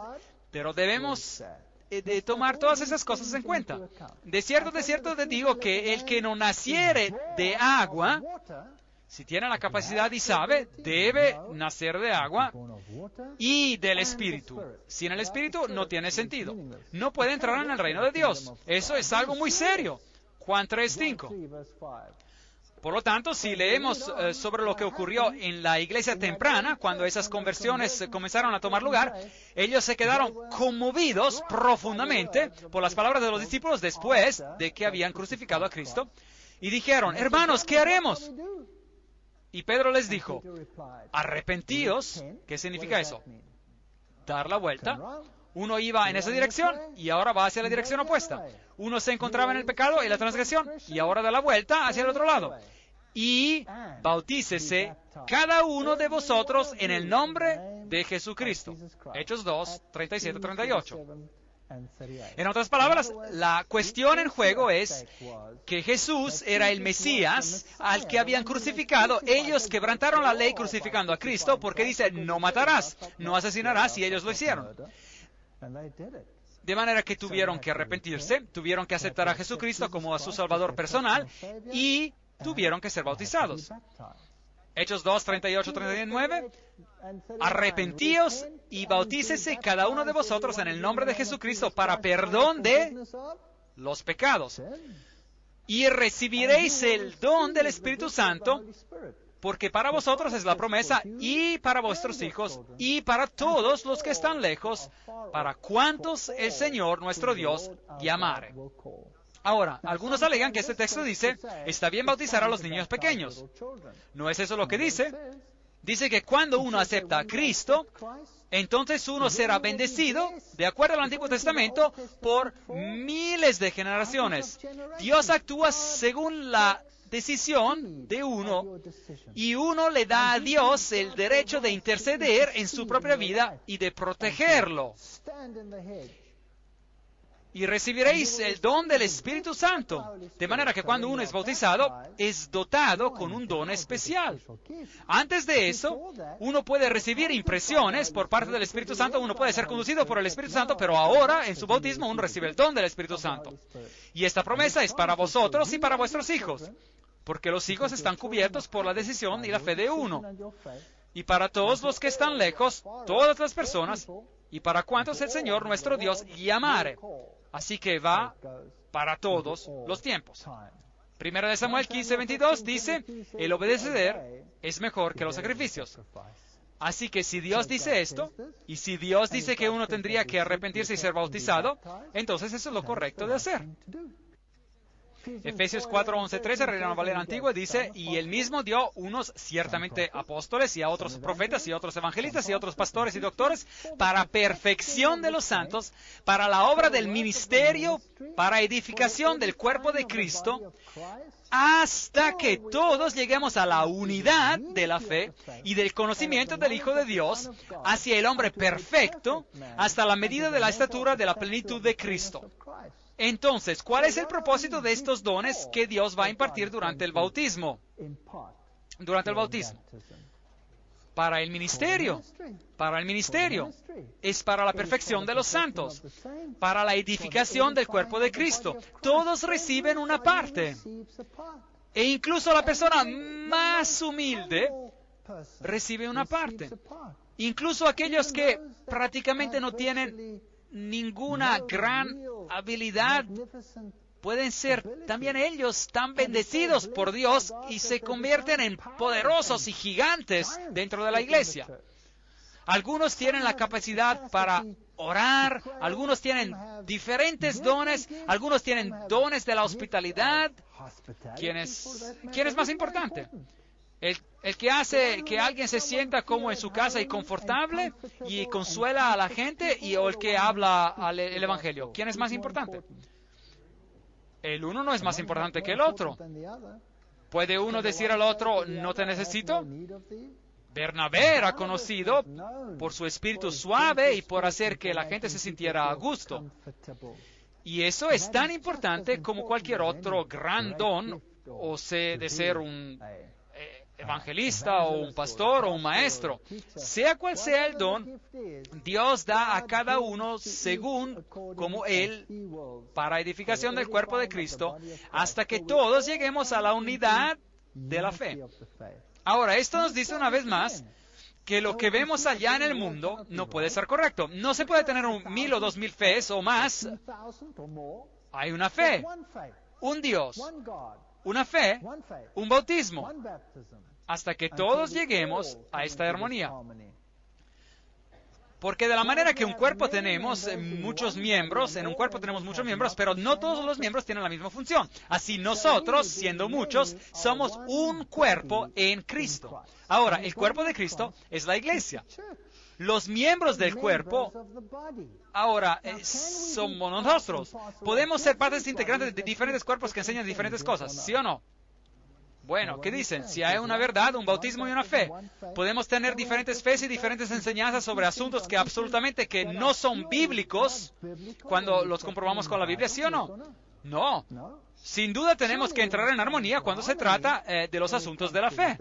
Speaker 1: pero debemos de tomar todas esas cosas en cuenta. De cierto te digo que el que no naciere de agua, si tiene la capacidad y sabe, debe nacer de agua y del Espíritu. Sin el Espíritu no tiene sentido. No puede entrar en el reino de Dios. Eso es algo muy serio. Juan 3:5. Por lo tanto, si leemos sobre lo que ocurrió en la iglesia temprana, cuando esas conversiones comenzaron a tomar lugar, ellos se quedaron conmovidos profundamente por las palabras de los discípulos después de que habían crucificado a Cristo, y dijeron, hermanos, ¿qué haremos? Y Pedro les dijo, arrepentíos. ¿Qué significa eso? Dar la vuelta. Uno iba en esa dirección y ahora va hacia la dirección opuesta. Uno se encontraba en el pecado y la transgresión y ahora da la vuelta hacia el otro lado. Y bautícese cada uno de vosotros en el nombre de Jesucristo. Hechos 2, 37, 38. En otras palabras, la cuestión en juego es que Jesús era el Mesías al que habían crucificado. Ellos quebrantaron la ley crucificando a Cristo porque dice, no matarás, no asesinarás, y ellos lo hicieron. De manera que tuvieron que arrepentirse, tuvieron que aceptar a Jesucristo como a su Salvador personal y tuvieron que ser bautizados. Hechos 2, 38, 39. Arrepentíos y bautícese cada uno de vosotros en el nombre de Jesucristo para perdón de los pecados. Y recibiréis el don del Espíritu Santo, porque para vosotros es la promesa, y para vuestros hijos, y para todos los que están lejos, para cuantos el Señor nuestro Dios llamare. Ahora, algunos alegan que este texto dice, está bien bautizar a los niños pequeños. ¿No es eso lo que dice? Dice que cuando uno acepta a Cristo, entonces uno será bendecido, de acuerdo al Antiguo Testamento, por miles de generaciones. Dios actúa según la decisión de uno, y uno le da a Dios el derecho de interceder en su propia vida y de protegerlo. Y recibiréis el don del Espíritu Santo, de manera que cuando uno es bautizado, es dotado con un don especial. Antes de eso, uno puede recibir impresiones por parte del Espíritu Santo, uno puede ser conducido por el Espíritu Santo, pero ahora, en su bautismo, uno recibe el don del Espíritu Santo. Y esta promesa es para vosotros y para vuestros hijos, porque los hijos están cubiertos por la decisión y la fe de uno. Y para todos los que están lejos, todas las personas, y para cuantos el Señor nuestro Dios llamare. Así que va para todos los tiempos. Primera de Samuel 15:22 dice, el obedecer es mejor que los sacrificios. Así que si Dios dice esto, y si Dios dice que uno tendría que arrepentirse y ser bautizado, entonces eso es lo correcto de hacer. Efesios 4, 11, 13, Reina Valera Antigua, dice, y él mismo dio unos ciertamente apóstoles y a otros profetas y a otros evangelistas y a otros pastores y doctores para perfección de los santos, para la obra del ministerio, para edificación del cuerpo de Cristo, hasta que todos lleguemos a la unidad de la fe y del conocimiento del Hijo de Dios, hacia el hombre perfecto, hasta la medida de la estatura de la plenitud de Cristo. Entonces, ¿cuál es el propósito de estos dones que Dios va a impartir durante el bautismo? Durante el bautismo. Para el ministerio. Para el ministerio. Es para la perfección de los santos. Para la edificación del cuerpo de Cristo. Todos reciben una parte. E incluso la persona más humilde recibe una parte. Incluso aquellos que prácticamente no tienen ninguna gran habilidad, pueden ser también ellos tan bendecidos por Dios y se convierten en poderosos y gigantes dentro de la iglesia. Algunos tienen la capacidad para orar, algunos tienen diferentes dones, algunos tienen dones de la hospitalidad. ¿Quién es más importante? El que hace que alguien se sienta como en su casa y confortable y consuela a la gente, o el que habla el Evangelio. ¿Quién es más importante? El uno no es más importante que el otro. ¿Puede uno decir al otro, no te necesito? Bernabé era conocido por su espíritu suave y por hacer que la gente se sintiera a gusto. Y eso es tan importante como cualquier otro gran don, o sea, de ser un evangelista o un pastor o un maestro. Sea cual sea el don, Dios da a cada uno según como Él, para edificación del cuerpo de Cristo, hasta que todos lleguemos a la unidad de la fe. Ahora, esto nos dice una vez más que lo que vemos allá en el mundo no puede ser correcto. No se puede tener 1,000 o 2,000 fees o más. Hay una fe, un Dios, una fe, un bautismo, hasta que todos lleguemos a esta armonía. Porque de la manera que un cuerpo tenemos muchos miembros, en un cuerpo tenemos muchos miembros, pero no todos los miembros tienen la misma función. Así nosotros, siendo muchos, somos un cuerpo en Cristo. Ahora, el cuerpo de Cristo es la iglesia. Los miembros del cuerpo, ahora, somos nosotros. Podemos ser partes integrantes de diferentes cuerpos que enseñan diferentes cosas, ¿sí o no? Bueno, ¿qué dicen? Si hay una verdad, un bautismo y una fe, podemos tener diferentes fes y diferentes enseñanzas sobre asuntos que absolutamente que no son bíblicos cuando los comprobamos con la Biblia, ¿sí o no? No. Sin duda tenemos que entrar en armonía cuando se trata de los asuntos de la fe.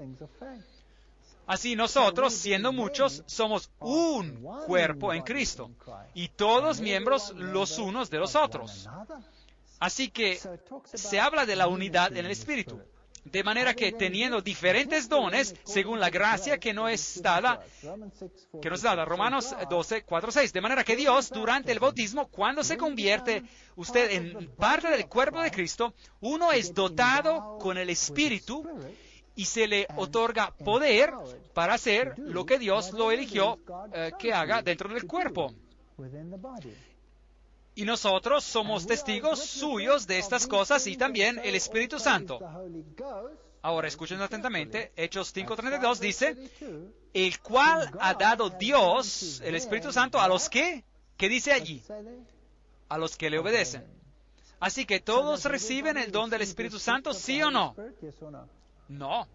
Speaker 1: Así nosotros, siendo muchos, somos un cuerpo en Cristo y todos miembros los unos de los otros. Así que se habla de la unidad en el Espíritu. De manera que teniendo diferentes dones, según la gracia que nos es dada, Romanos 12, 4, 6. De manera que Dios, durante el bautismo, cuando se convierte usted en parte del cuerpo de Cristo, uno es dotado con el Espíritu y se le otorga poder para hacer lo que Dios lo eligió que haga dentro del cuerpo. Y nosotros somos testigos suyos de estas cosas y también el Espíritu Santo. Ahora, escuchen atentamente. Hechos 5:32 dice, el cual ha dado Dios, el Espíritu Santo, a los que, ¿qué dice allí? A los que le obedecen. Así que todos reciben el don del Espíritu Santo, ¿sí o no? No.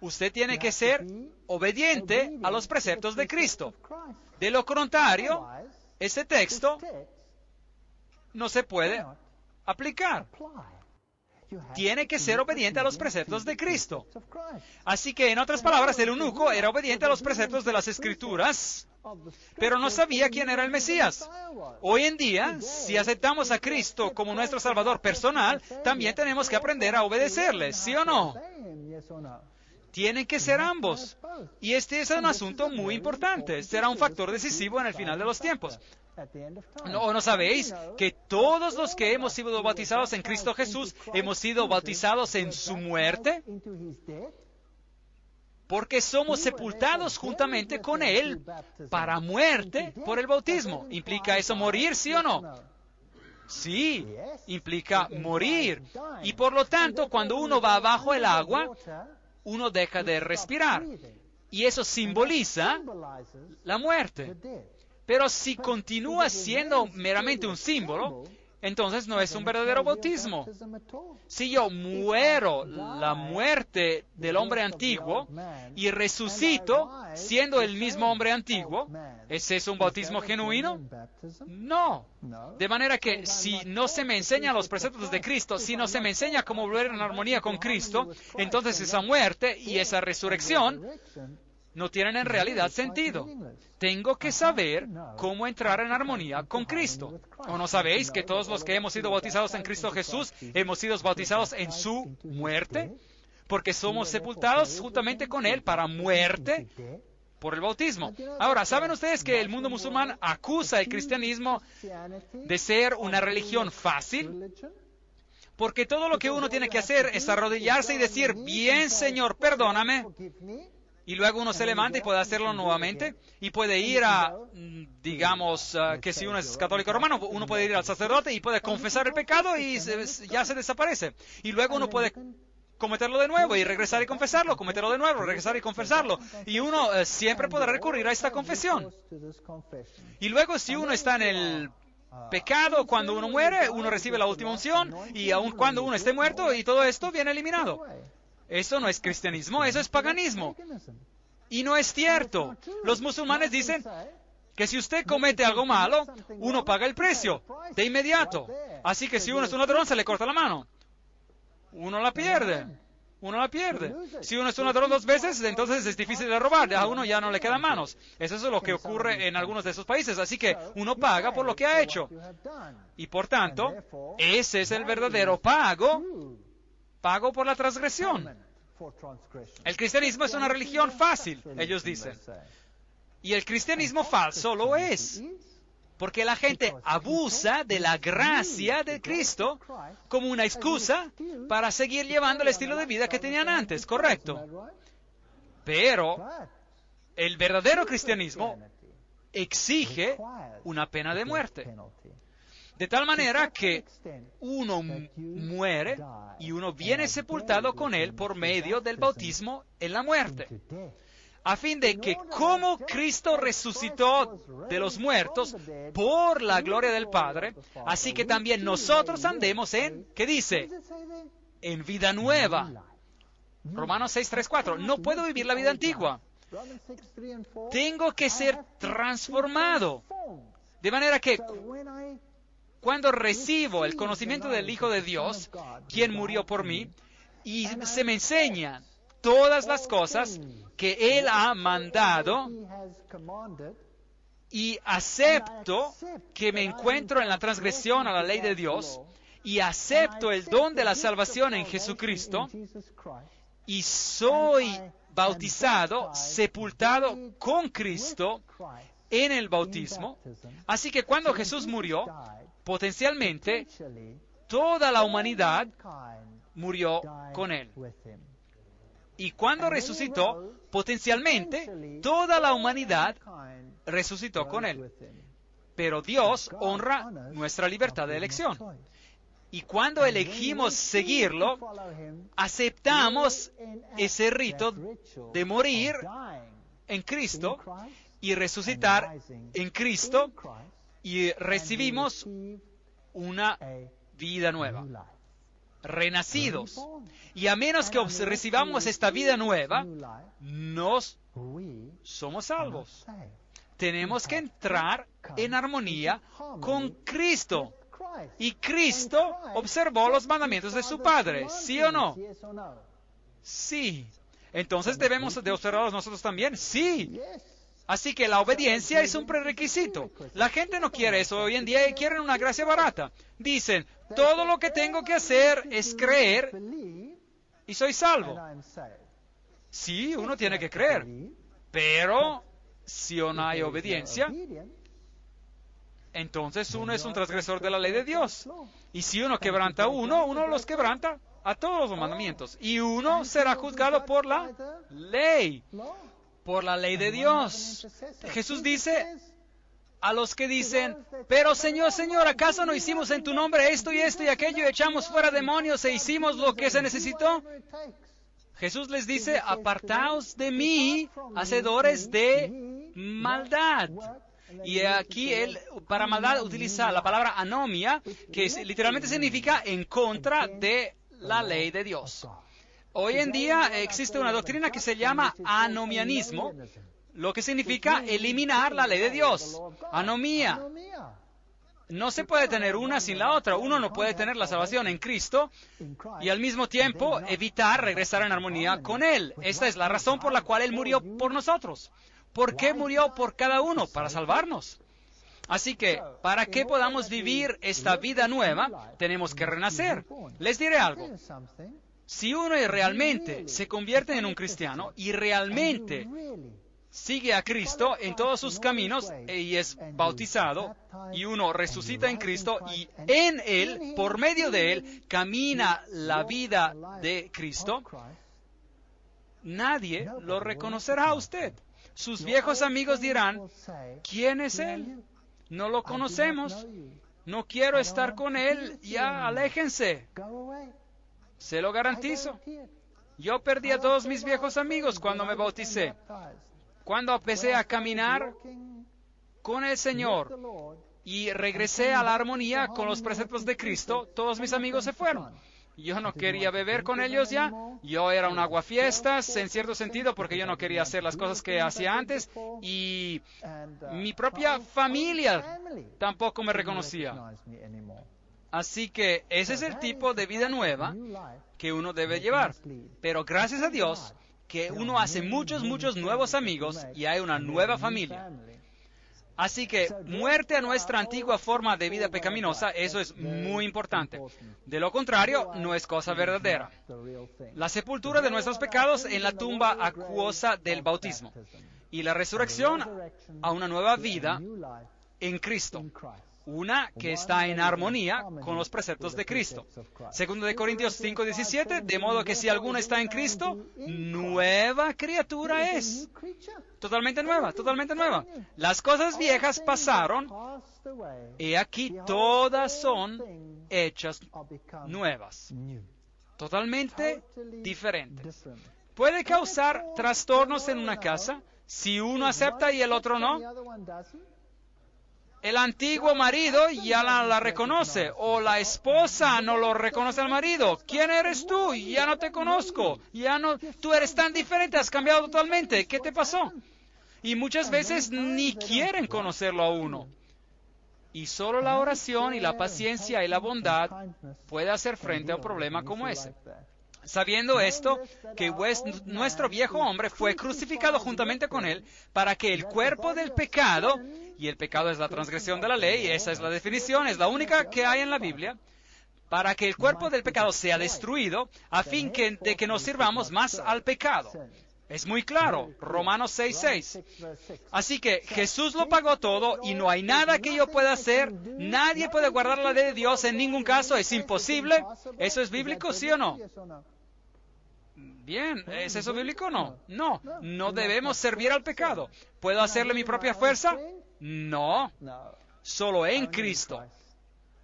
Speaker 1: Usted tiene que ser obediente a los preceptos de Cristo. De lo contrario, ese texto no se puede aplicar. Tiene que ser obediente a los preceptos de Cristo. Así que, en otras palabras, el eunuco era obediente a los preceptos de las Escrituras, pero no sabía quién era el Mesías. Hoy en día, si aceptamos a Cristo como nuestro Salvador personal, también tenemos que aprender a obedecerle, ¿sí o no? Tienen que ser ambos. Y este es un asunto muy importante. Será un factor decisivo en el final de los tiempos. ¿No sabéis que todos los que hemos sido bautizados en Cristo Jesús hemos sido bautizados en su muerte? Porque somos sepultados juntamente con Él para muerte por el bautismo. ¿Implica eso morir, sí o no? Sí, implica morir. Y por lo tanto, cuando uno va bajo el agua, uno deja de respirar. Y eso simboliza la muerte. Pero si continúa siendo meramente un símbolo, entonces no es un verdadero bautismo. Si yo muero la muerte del hombre antiguo y resucito siendo el mismo hombre antiguo, ¿es eso un bautismo genuino? No. De manera que si no se me enseñan los preceptos de Cristo, si no se me enseña cómo volver en armonía con Cristo, entonces esa muerte y esa resurrección no tienen en realidad sentido. Tengo que saber cómo entrar en armonía con Cristo. ¿O no sabéis que todos los que hemos sido bautizados en Cristo Jesús hemos sido bautizados en su muerte? Porque somos sepultados juntamente con Él para muerte por el bautismo. Ahora, ¿saben ustedes que el mundo musulmán acusa el cristianismo de ser una religión fácil? Porque todo lo que uno tiene que hacer es arrodillarse y decir, bien, Señor, perdóname. Y luego uno se levanta y puede hacerlo nuevamente. Y puede ir a, digamos, que si uno es católico romano, uno puede ir al sacerdote y puede confesar el pecado y ya se desaparece. Y luego uno puede cometerlo de nuevo y regresar y confesarlo, cometerlo de nuevo, regresar y confesarlo. Y uno siempre podrá recurrir a esta confesión. Y luego si uno está en el pecado, cuando uno muere, uno recibe la última unción. Y aun cuando uno esté muerto, y todo esto viene eliminado. Eso no es cristianismo, eso es paganismo. Y no es cierto. Los musulmanes dicen que si usted comete algo malo, uno paga el precio de inmediato. Así que si uno es un ladrón, se le corta la mano. Uno la pierde. Uno la pierde. Si uno es un ladrón 2 veces, entonces es difícil de robar. A uno ya no le quedan manos. Eso es lo que ocurre en algunos de esos países. Así que uno paga por lo que ha hecho. Y por tanto, ese es el verdadero pago por la transgresión. El cristianismo es una religión fácil, ellos dicen. Y el cristianismo falso lo es. Porque la gente abusa de la gracia de Cristo como una excusa para seguir llevando el estilo de vida que tenían antes, ¿correcto? Pero el verdadero cristianismo exige una pena de muerte. De tal manera que uno muere y uno viene sepultado con Él por medio del bautismo en la muerte. A fin de que como Cristo resucitó de los muertos por la gloria del Padre, así que también nosotros andemos en, ¿qué dice? En vida nueva. Romanos 6, 3, 4. No puedo vivir la vida antigua. Tengo que ser transformado. De manera que cuando recibo el conocimiento del Hijo de Dios, quien murió por mí, y se me enseñan todas las cosas que Él ha mandado, y acepto que me encuentro en la transgresión a la ley de Dios, y acepto el don de la salvación en Jesucristo, y soy bautizado, sepultado con Cristo en el bautismo. Así que cuando Jesús murió, potencialmente, toda la humanidad murió con Él. Y cuando resucitó, potencialmente, toda la humanidad resucitó con Él. Pero Dios honra nuestra libertad de elección. Y cuando elegimos seguirlo, aceptamos ese rito de morir en Cristo y resucitar en Cristo, y recibimos una vida nueva, renacidos. Y a menos que recibamos esta vida nueva, no somos salvos. Tenemos que entrar en armonía con Cristo. Y Cristo observó los mandamientos de su Padre, ¿sí o no? Sí. Entonces debemos de observarlos nosotros también, sí. Así que la obediencia es un prerequisito. La gente no quiere eso hoy en día y quieren una gracia barata. Dicen, todo lo que tengo que hacer es creer y soy salvo. Sí, uno tiene que creer. Pero si no hay obediencia, entonces uno es un transgresor de la ley de Dios. Y si uno quebranta uno los quebranta a todos los mandamientos. Y uno será juzgado por la ley. Por la ley de Dios. Jesús dice, a los que dicen, pero Señor, Señor, ¿acaso no hicimos en tu nombre esto y aquello, y echamos fuera demonios e hicimos lo que se necesitó? Jesús les dice, apartaos de mí, hacedores de maldad. Y aquí él, para maldad, utiliza la palabra anomia, que literalmente significa en contra de la ley de Dios. Hoy en día existe una doctrina que se llama anomianismo, lo que significa eliminar la ley de Dios. Anomía. No se puede tener una sin la otra. Uno no puede tener la salvación en Cristo y al mismo tiempo evitar regresar en armonía con Él. Esta es la razón por la cual Él murió por nosotros. ¿Por qué murió por cada uno? Para salvarnos. Así que, para que podamos vivir esta vida nueva, tenemos que renacer. Les diré algo. Si uno realmente se convierte en un cristiano y realmente sigue a Cristo en todos sus caminos y es bautizado, y uno resucita en Cristo y en Él, por medio de Él, camina la vida de Cristo, nadie lo reconocerá a usted. Sus viejos amigos dirán, ¿quién es Él? No lo conocemos. No quiero estar con Él. Ya, aléjense. Se lo garantizo. Yo perdí a todos mis viejos amigos cuando me bauticé. Cuando empecé a caminar con el Señor y regresé a la armonía con los preceptos de Cristo, todos mis amigos se fueron. Yo no quería beber con ellos ya. Yo era un aguafiestas, en cierto sentido, porque yo no quería hacer las cosas que hacía antes. Y mi propia familia tampoco me reconocía. Así que ese es el tipo de vida nueva que uno debe llevar. Pero gracias a Dios que uno hace muchos nuevos amigos y hay una nueva familia. Así que muerte a nuestra antigua forma de vida pecaminosa, eso es muy importante. De lo contrario, no es cosa verdadera. La sepultura de nuestros pecados en la tumba acuosa del bautismo. Y la resurrección a una nueva vida en Cristo. Una que está en armonía con los preceptos de Cristo. Segundo de Corintios 5:17, de modo que si alguno está en Cristo, nueva criatura es. Totalmente nueva, totalmente nueva. Las cosas viejas pasaron, y aquí todas son hechas nuevas. Totalmente diferentes. Puede causar trastornos en una casa si uno acepta y el otro no. El antiguo marido ya la reconoce, o la esposa no lo reconoce al marido. ¿Quién eres tú? Ya no te conozco. Tú eres tan diferente, has cambiado totalmente. ¿Qué te pasó? Y muchas veces ni quieren conocerlo a uno. Y solo la oración y la paciencia y la bondad puede hacer frente a un problema como ese. Sabiendo esto, que nuestro viejo hombre fue crucificado juntamente con él para que el cuerpo del pecado, y el pecado es la transgresión de la ley, esa es la definición, es la única que hay en la Biblia, para que el cuerpo del pecado sea destruido, a fin de que nos sirvamos más al pecado. Es muy claro, Romanos 6:6. Así que Jesús lo pagó todo y no hay nada que yo pueda hacer. Nadie puede guardar la ley de Dios en ningún caso. Es imposible. ¿Eso es bíblico, sí o no? Bien, ¿es eso bíblico o no? No, no debemos servir al pecado. ¿Puedo hacerle mi propia fuerza? No, solo en Cristo.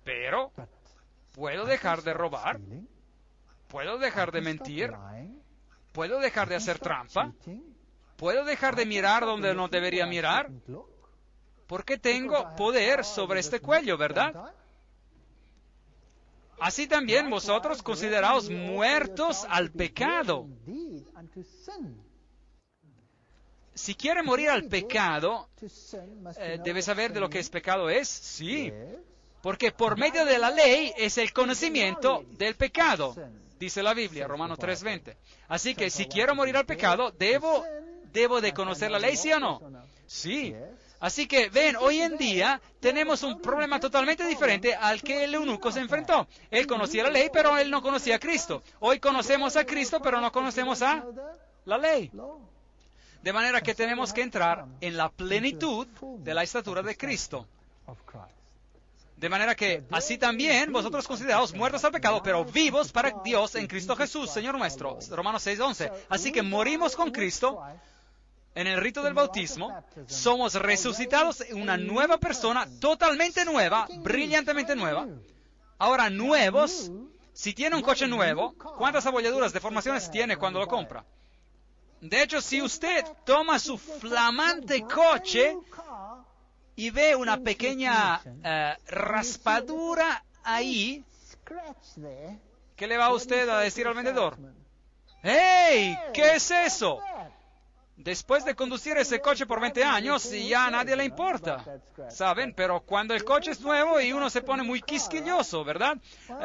Speaker 1: Pero, ¿puedo dejar de robar? ¿Puedo dejar de mentir? ¿Puedo dejar de hacer trampa? ¿Puedo dejar de mirar donde no debería mirar? Porque tengo poder sobre este cuello, ¿verdad? Así también vosotros consideraos muertos al pecado. Si quiere morir al pecado, ¿debe saber de lo que es pecado es? Sí. Porque por medio de la ley es el conocimiento del pecado. Dice la Biblia, Romanos 3:20. Así que si quiero morir al pecado, ¿debo de conocer la ley, sí o no? Sí. Así que, ven, hoy en día tenemos un problema totalmente diferente al que el eunuco se enfrentó. Él conocía la ley, pero él no conocía a Cristo. Hoy conocemos a Cristo, pero no conocemos a la ley. De manera que tenemos que entrar en la plenitud de la estatura de Cristo. De manera que, así también, vosotros consideraos muertos al pecado, pero vivos para Dios en Cristo Jesús, Señor nuestro. Romanos 6:11. Así que morimos con Cristo, en el rito del bautismo, somos resucitados en una nueva persona, totalmente nueva, brillantemente nueva. Ahora, nuevos, si tiene un coche nuevo, ¿cuántas abolladuras, deformaciones tiene cuando lo compra? De hecho, si usted toma su flamante coche y ve una pequeña raspadura ahí, ¿qué le va a usted a decir al vendedor? ¡Hey! ¿Qué es eso? Después de conducir ese coche por 20 años, ya a nadie le importa, ¿saben? Pero cuando el coche es nuevo y uno se pone muy quisquilloso, ¿verdad?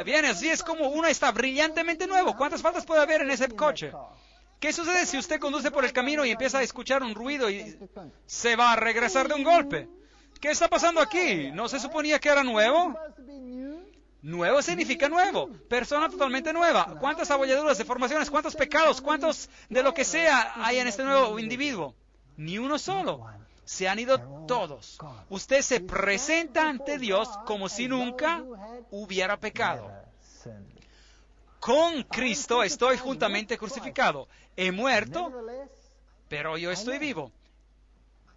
Speaker 1: Bien, así es como uno está brillantemente nuevo. ¿Cuántas faltas puede haber en ese coche? ¿Qué sucede si usted conduce por el camino y empieza a escuchar un ruido y se va a regresar de un golpe? ¿Qué está pasando aquí? ¿No se suponía que era nuevo? Nuevo significa nuevo, persona totalmente nueva. ¿Cuántas abolladuras, deformaciones, cuántos pecados, cuántos de lo que sea hay en este nuevo individuo? Ni uno solo. Se han ido todos. Usted se presenta ante Dios como si nunca hubiera pecado. Con Cristo estoy juntamente crucificado. He muerto, pero yo estoy vivo.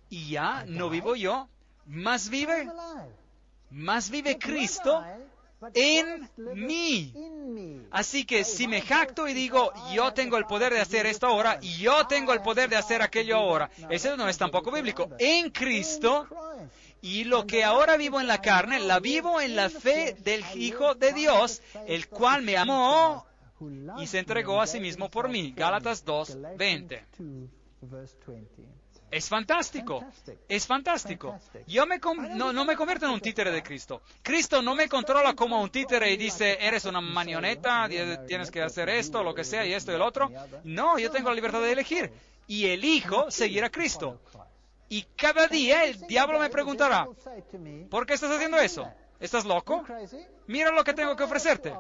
Speaker 1: Y ya no vivo yo, más vive Cristo en mí. Así que si me jacto y digo, yo tengo el poder de hacer esto ahora, y yo tengo el poder de hacer aquello ahora, eso no es tampoco bíblico. En Cristo, y lo que ahora vivo en la carne, la vivo en la fe del Hijo de Dios, el cual me amó y se entregó a sí mismo por mí. Gálatas 2:20. Es fantástico, es fantástico. Yo no me convierto en un títere de Cristo. Cristo no me controla como un títere y dice, eres una marioneta, tienes que hacer esto, lo que sea, y esto y el otro. No, yo tengo la libertad de elegir. Y elijo seguir a Cristo. Y cada día el diablo me preguntará, ¿por qué estás haciendo eso? ¿Estás loco? Mira lo que tengo que ofrecerte.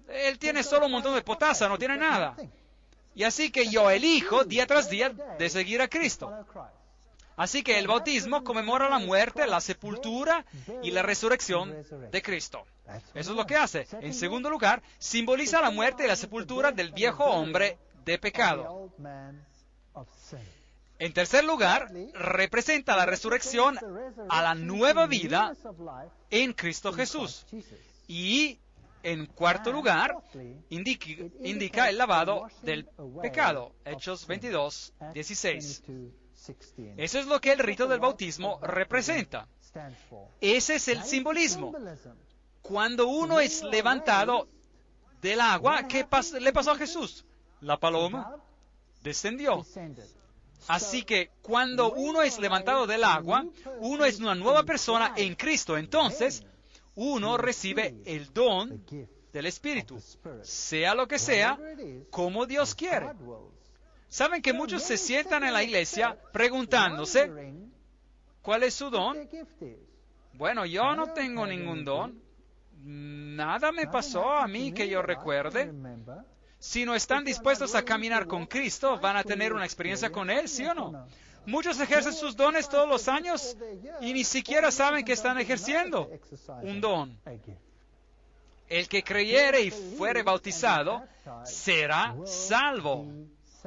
Speaker 1: Él tiene solo un montón de potasa, no tiene nada. Y así que yo elijo día tras día de seguir a Cristo. Así que el bautismo conmemora la muerte, la sepultura y la resurrección de Cristo. Eso es lo que hace. En segundo lugar, simboliza la muerte y la sepultura del viejo hombre de pecado. En tercer lugar, representa la resurrección a la nueva vida en Cristo Jesús. Y en cuarto lugar, indica el lavado del pecado. Hechos 22:16. Eso es lo que el rito del bautismo representa. Ese es el simbolismo. Cuando uno es levantado del agua, ¿qué le pasó a Jesús? La paloma descendió. Así que cuando uno es levantado del agua, uno es una nueva persona en Cristo. Entonces, uno recibe el don del Espíritu, sea lo que sea, como Dios quiere. ¿Saben que muchos se sientan en la iglesia preguntándose, ¿cuál es su don? Bueno, yo no tengo ningún don. Nada me pasó a mí que yo recuerde. Si no están dispuestos a caminar con Cristo, ¿van a tener una experiencia con Él, sí o no? Muchos ejercen sus dones todos los años y ni siquiera saben que están ejerciendo un don. El que creyere y fuere bautizado será salvo.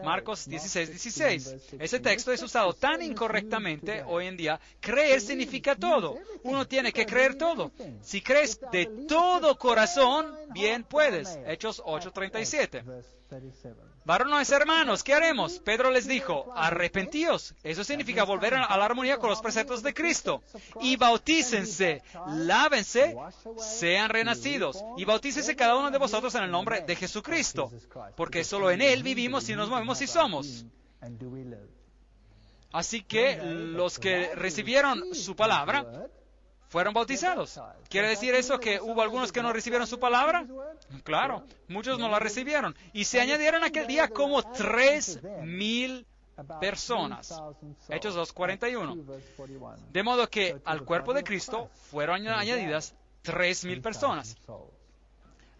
Speaker 1: Marcos 16:16. Ese texto es usado tan incorrectamente hoy en día. Creer significa todo. Uno tiene que creer todo. Si crees de todo corazón, bien puedes. Hechos 8:37. Varones hermanos, ¿qué haremos? Pedro les dijo, arrepentíos. Eso significa volver a la armonía con los preceptos de Cristo. Y bautícense, lávense, sean renacidos. Y bautícese cada uno de vosotros en el nombre de Jesucristo. Porque solo en Él vivimos y nos movemos y somos. Así que los que recibieron su palabra fueron bautizados. ¿Quiere decir eso que hubo algunos que no recibieron su palabra? Claro, muchos no la recibieron. Y se añadieron aquel día como 3,000 personas. Hechos 2:41. De modo que al cuerpo de Cristo fueron añadidas 3,000 personas.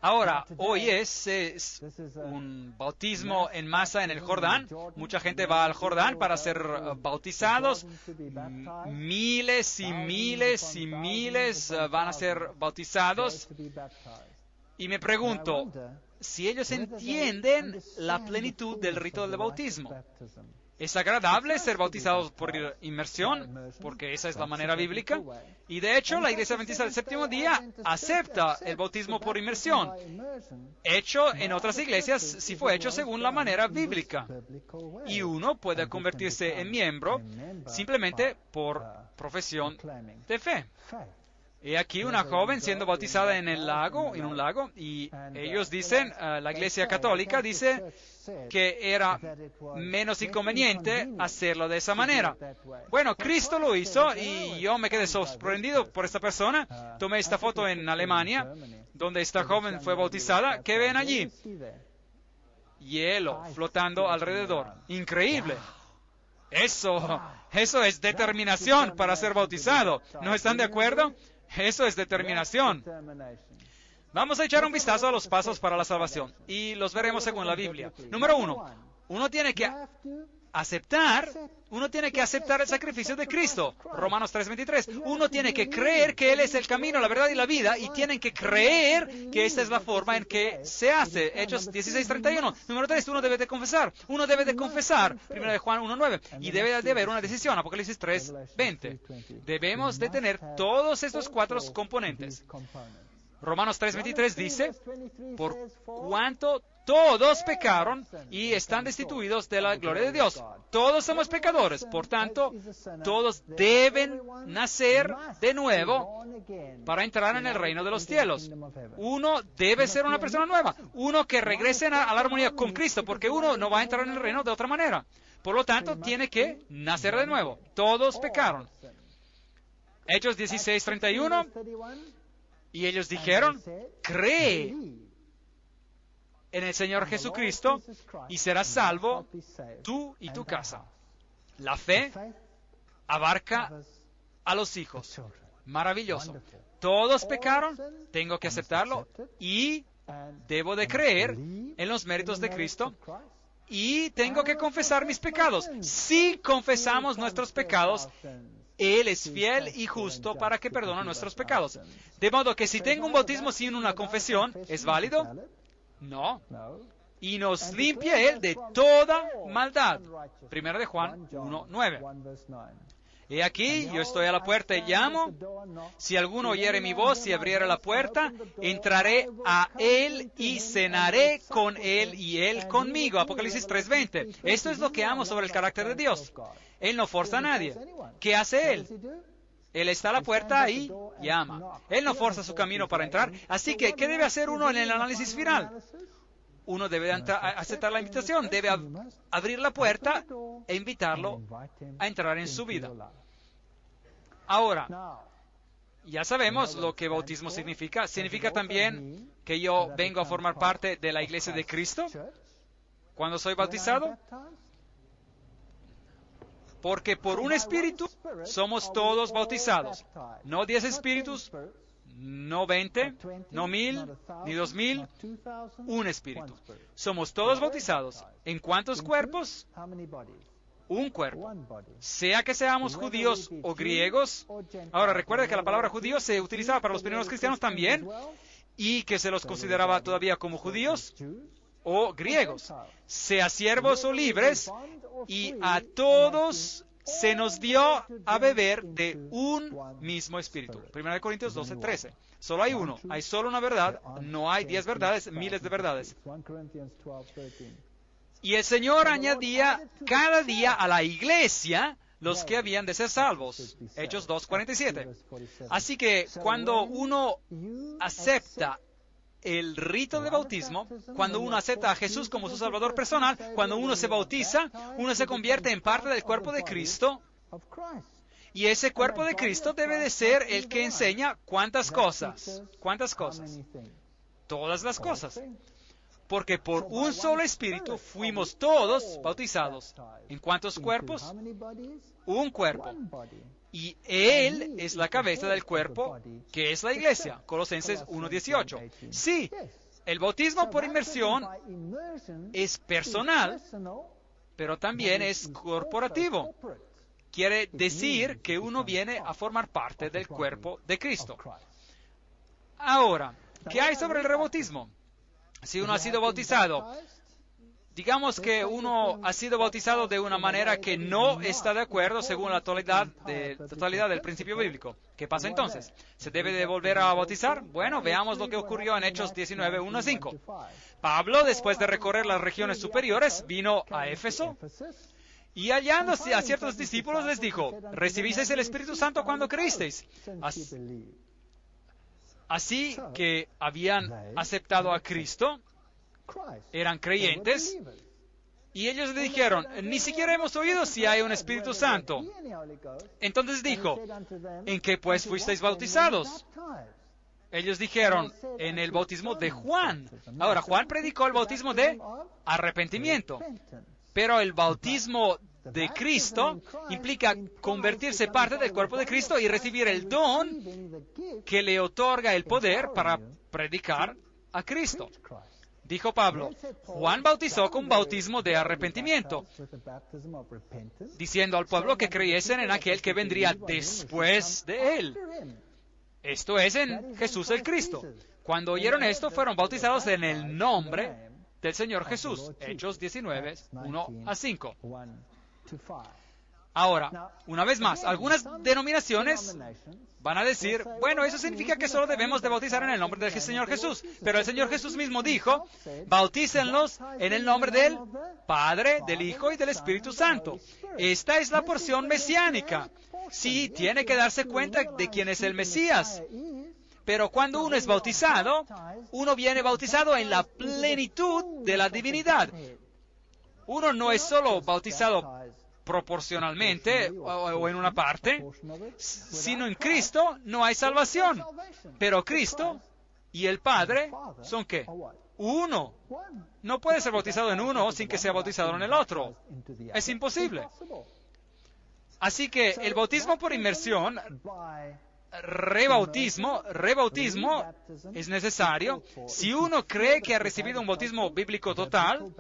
Speaker 1: Ahora, hoy es un bautismo en masa en el Jordán. Mucha gente va al Jordán para ser bautizados. Miles y miles y miles van a ser bautizados. Y me pregunto si ellos entienden la plenitud del rito del bautismo. Es agradable ser bautizados por inmersión, porque esa es la manera bíblica. Y de hecho, la Iglesia Adventista del Séptimo Día acepta el bautismo por inmersión. Hecho en otras iglesias, si fue hecho según la manera bíblica. Y uno puede convertirse en miembro simplemente por profesión de fe. Y aquí una joven siendo bautizada en un lago, y ellos dicen, la Iglesia Católica dice que era menos inconveniente hacerlo de esa manera. Bueno, Cristo lo hizo y yo me quedé sorprendido por esta persona. Tomé esta foto en Alemania, donde esta joven fue bautizada. ¿Qué ven allí? Hielo flotando alrededor. Increíble. Eso es determinación para ser bautizado. ¿No están de acuerdo? Eso es determinación. Vamos a echar un vistazo a los pasos para la salvación y los veremos según la Biblia. Número 1, uno tiene que aceptar el sacrificio de Cristo. Romanos 3:23. Uno tiene que creer que Él es el camino, la verdad y la vida, y tienen que creer que esta es la forma en que se hace. Hechos 16:31. Número 3, uno debe de confesar. 1 de Juan 1:9. Y debe de haber una decisión. Apocalipsis 3:20. Debemos de tener todos estos 4 componentes. Romanos 3:23 dice, por cuanto todos pecaron y están destituidos de la gloria de Dios. Todos somos pecadores, por tanto, todos deben nacer de nuevo para entrar en el reino de los cielos. Uno debe ser una persona nueva, uno que regrese a la armonía con Cristo, porque uno no va a entrar en el reino de otra manera. Por lo tanto, tiene que nacer de nuevo. Todos pecaron. Hechos 16:31. Y ellos dijeron, cree en el Señor Jesucristo y serás salvo tú y tu casa. La fe abarca a los hijos. Maravilloso. Todos pecaron, tengo que aceptarlo y debo de creer en los méritos de Cristo y tengo que confesar mis pecados. Si confesamos nuestros pecados, Él es fiel y justo para que perdone nuestros pecados. De modo que si tengo un bautismo sin una confesión, ¿es válido? No. Y nos limpia Él de toda maldad. 1 de Juan 1:9. He aquí, yo estoy a la puerta y llamo. Si alguno oyere mi voz y abriere la puerta, entraré a Él y cenaré con Él y Él conmigo. Apocalipsis 3:20. Esto es lo que amo sobre el carácter de Dios. Él no forza a nadie. ¿Qué hace Él? Él está a la puerta y llama. Él no forza su camino para entrar. Así que, ¿qué debe hacer uno en el análisis final? Uno debe aceptar la invitación, debe abrir la puerta e invitarlo a entrar en su vida. Ahora, ya sabemos lo que bautismo significa. ¿Significa también que yo vengo a formar parte de la iglesia de Cristo cuando soy bautizado? Porque por un espíritu somos todos bautizados. No 10 espíritus, no 20, no 1000, ni 2000, un espíritu. Somos todos bautizados. ¿En cuántos cuerpos? Un cuerpo. Sea que seamos judíos o griegos. Ahora, recuerda que la palabra judío se utilizaba para los primeros cristianos también, y que se los consideraba todavía como judíos o griegos. Sea siervos o libres, y a todos se nos dio a beber de un mismo espíritu. 1 Corintios 12:13. Solo hay uno, hay solo una verdad, no hay 10 verdades, miles de verdades. Y el Señor añadía cada día a la iglesia los que habían de ser salvos. Hechos 2:47. Así que cuando uno acepta el rito de bautismo, cuando uno acepta a Jesús como su Salvador personal, cuando uno se bautiza, uno se convierte en parte del cuerpo de Cristo. Y ese cuerpo de Cristo debe de ser el que enseña ¿cuántas cosas? ¿Cuántas cosas? Todas las cosas. Porque por un solo espíritu fuimos todos bautizados. ¿En cuántos cuerpos? Un cuerpo. Y Él es la cabeza del cuerpo, que es la iglesia. Colosenses 1:18. Sí, el bautismo por inmersión es personal, pero también es corporativo. Quiere decir que uno viene a formar parte del cuerpo de Cristo. Ahora, ¿qué hay sobre el rebautismo? Si uno ha sido bautizado digamos que uno ha sido bautizado de una manera que no está de acuerdo según la totalidad del principio bíblico. ¿Qué pasa entonces? ¿Se debe de volver a bautizar? Bueno, veamos lo que ocurrió en Hechos 19, 1 a 5. Pablo, después de recorrer las regiones superiores, vino a Éfeso y hallándose a ciertos discípulos les dijo, ¿recibisteis el Espíritu Santo cuando creísteis? Así que habían aceptado a Cristo, eran creyentes, y ellos le dijeron, ni siquiera hemos oído si hay un Espíritu Santo. Entonces dijo, ¿en qué pues fuisteis bautizados? Ellos dijeron, en el bautismo de Juan. Ahora, Juan predicó el bautismo de arrepentimiento, pero el bautismo de Cristo implica convertirse parte del cuerpo de Cristo y recibir el don que le otorga el poder para predicar a Cristo. Dijo Pablo, Juan bautizó con bautismo de arrepentimiento, diciendo al pueblo que creyesen en aquel que vendría después de él. Esto es en Jesús el Cristo. Cuando oyeron esto, fueron bautizados en el nombre del Señor Jesús. Hechos 19, 1 a 5. Ahora, una vez más, algunas denominaciones van a decir, bueno, eso significa que solo debemos de bautizar en el nombre del Señor Jesús. Pero el Señor Jesús mismo dijo, bautícenlos en el nombre del Padre, del Hijo y del Espíritu Santo. Esta es la porción mesiánica. Sí, tiene que darse cuenta de quién es el Mesías. Pero cuando uno es bautizado, uno viene bautizado en la plenitud de la divinidad. Uno no es solo bautizado proporcionalmente o en una parte, sino en Cristo no hay salvación. Pero Cristo y el Padre son ¿qué? Uno. No puede ser bautizado en uno sin que sea bautizado en el otro. Es imposible. Así que el bautismo por inmersión, rebautismo es necesario. Si uno cree que ha recibido un bautismo bíblico total,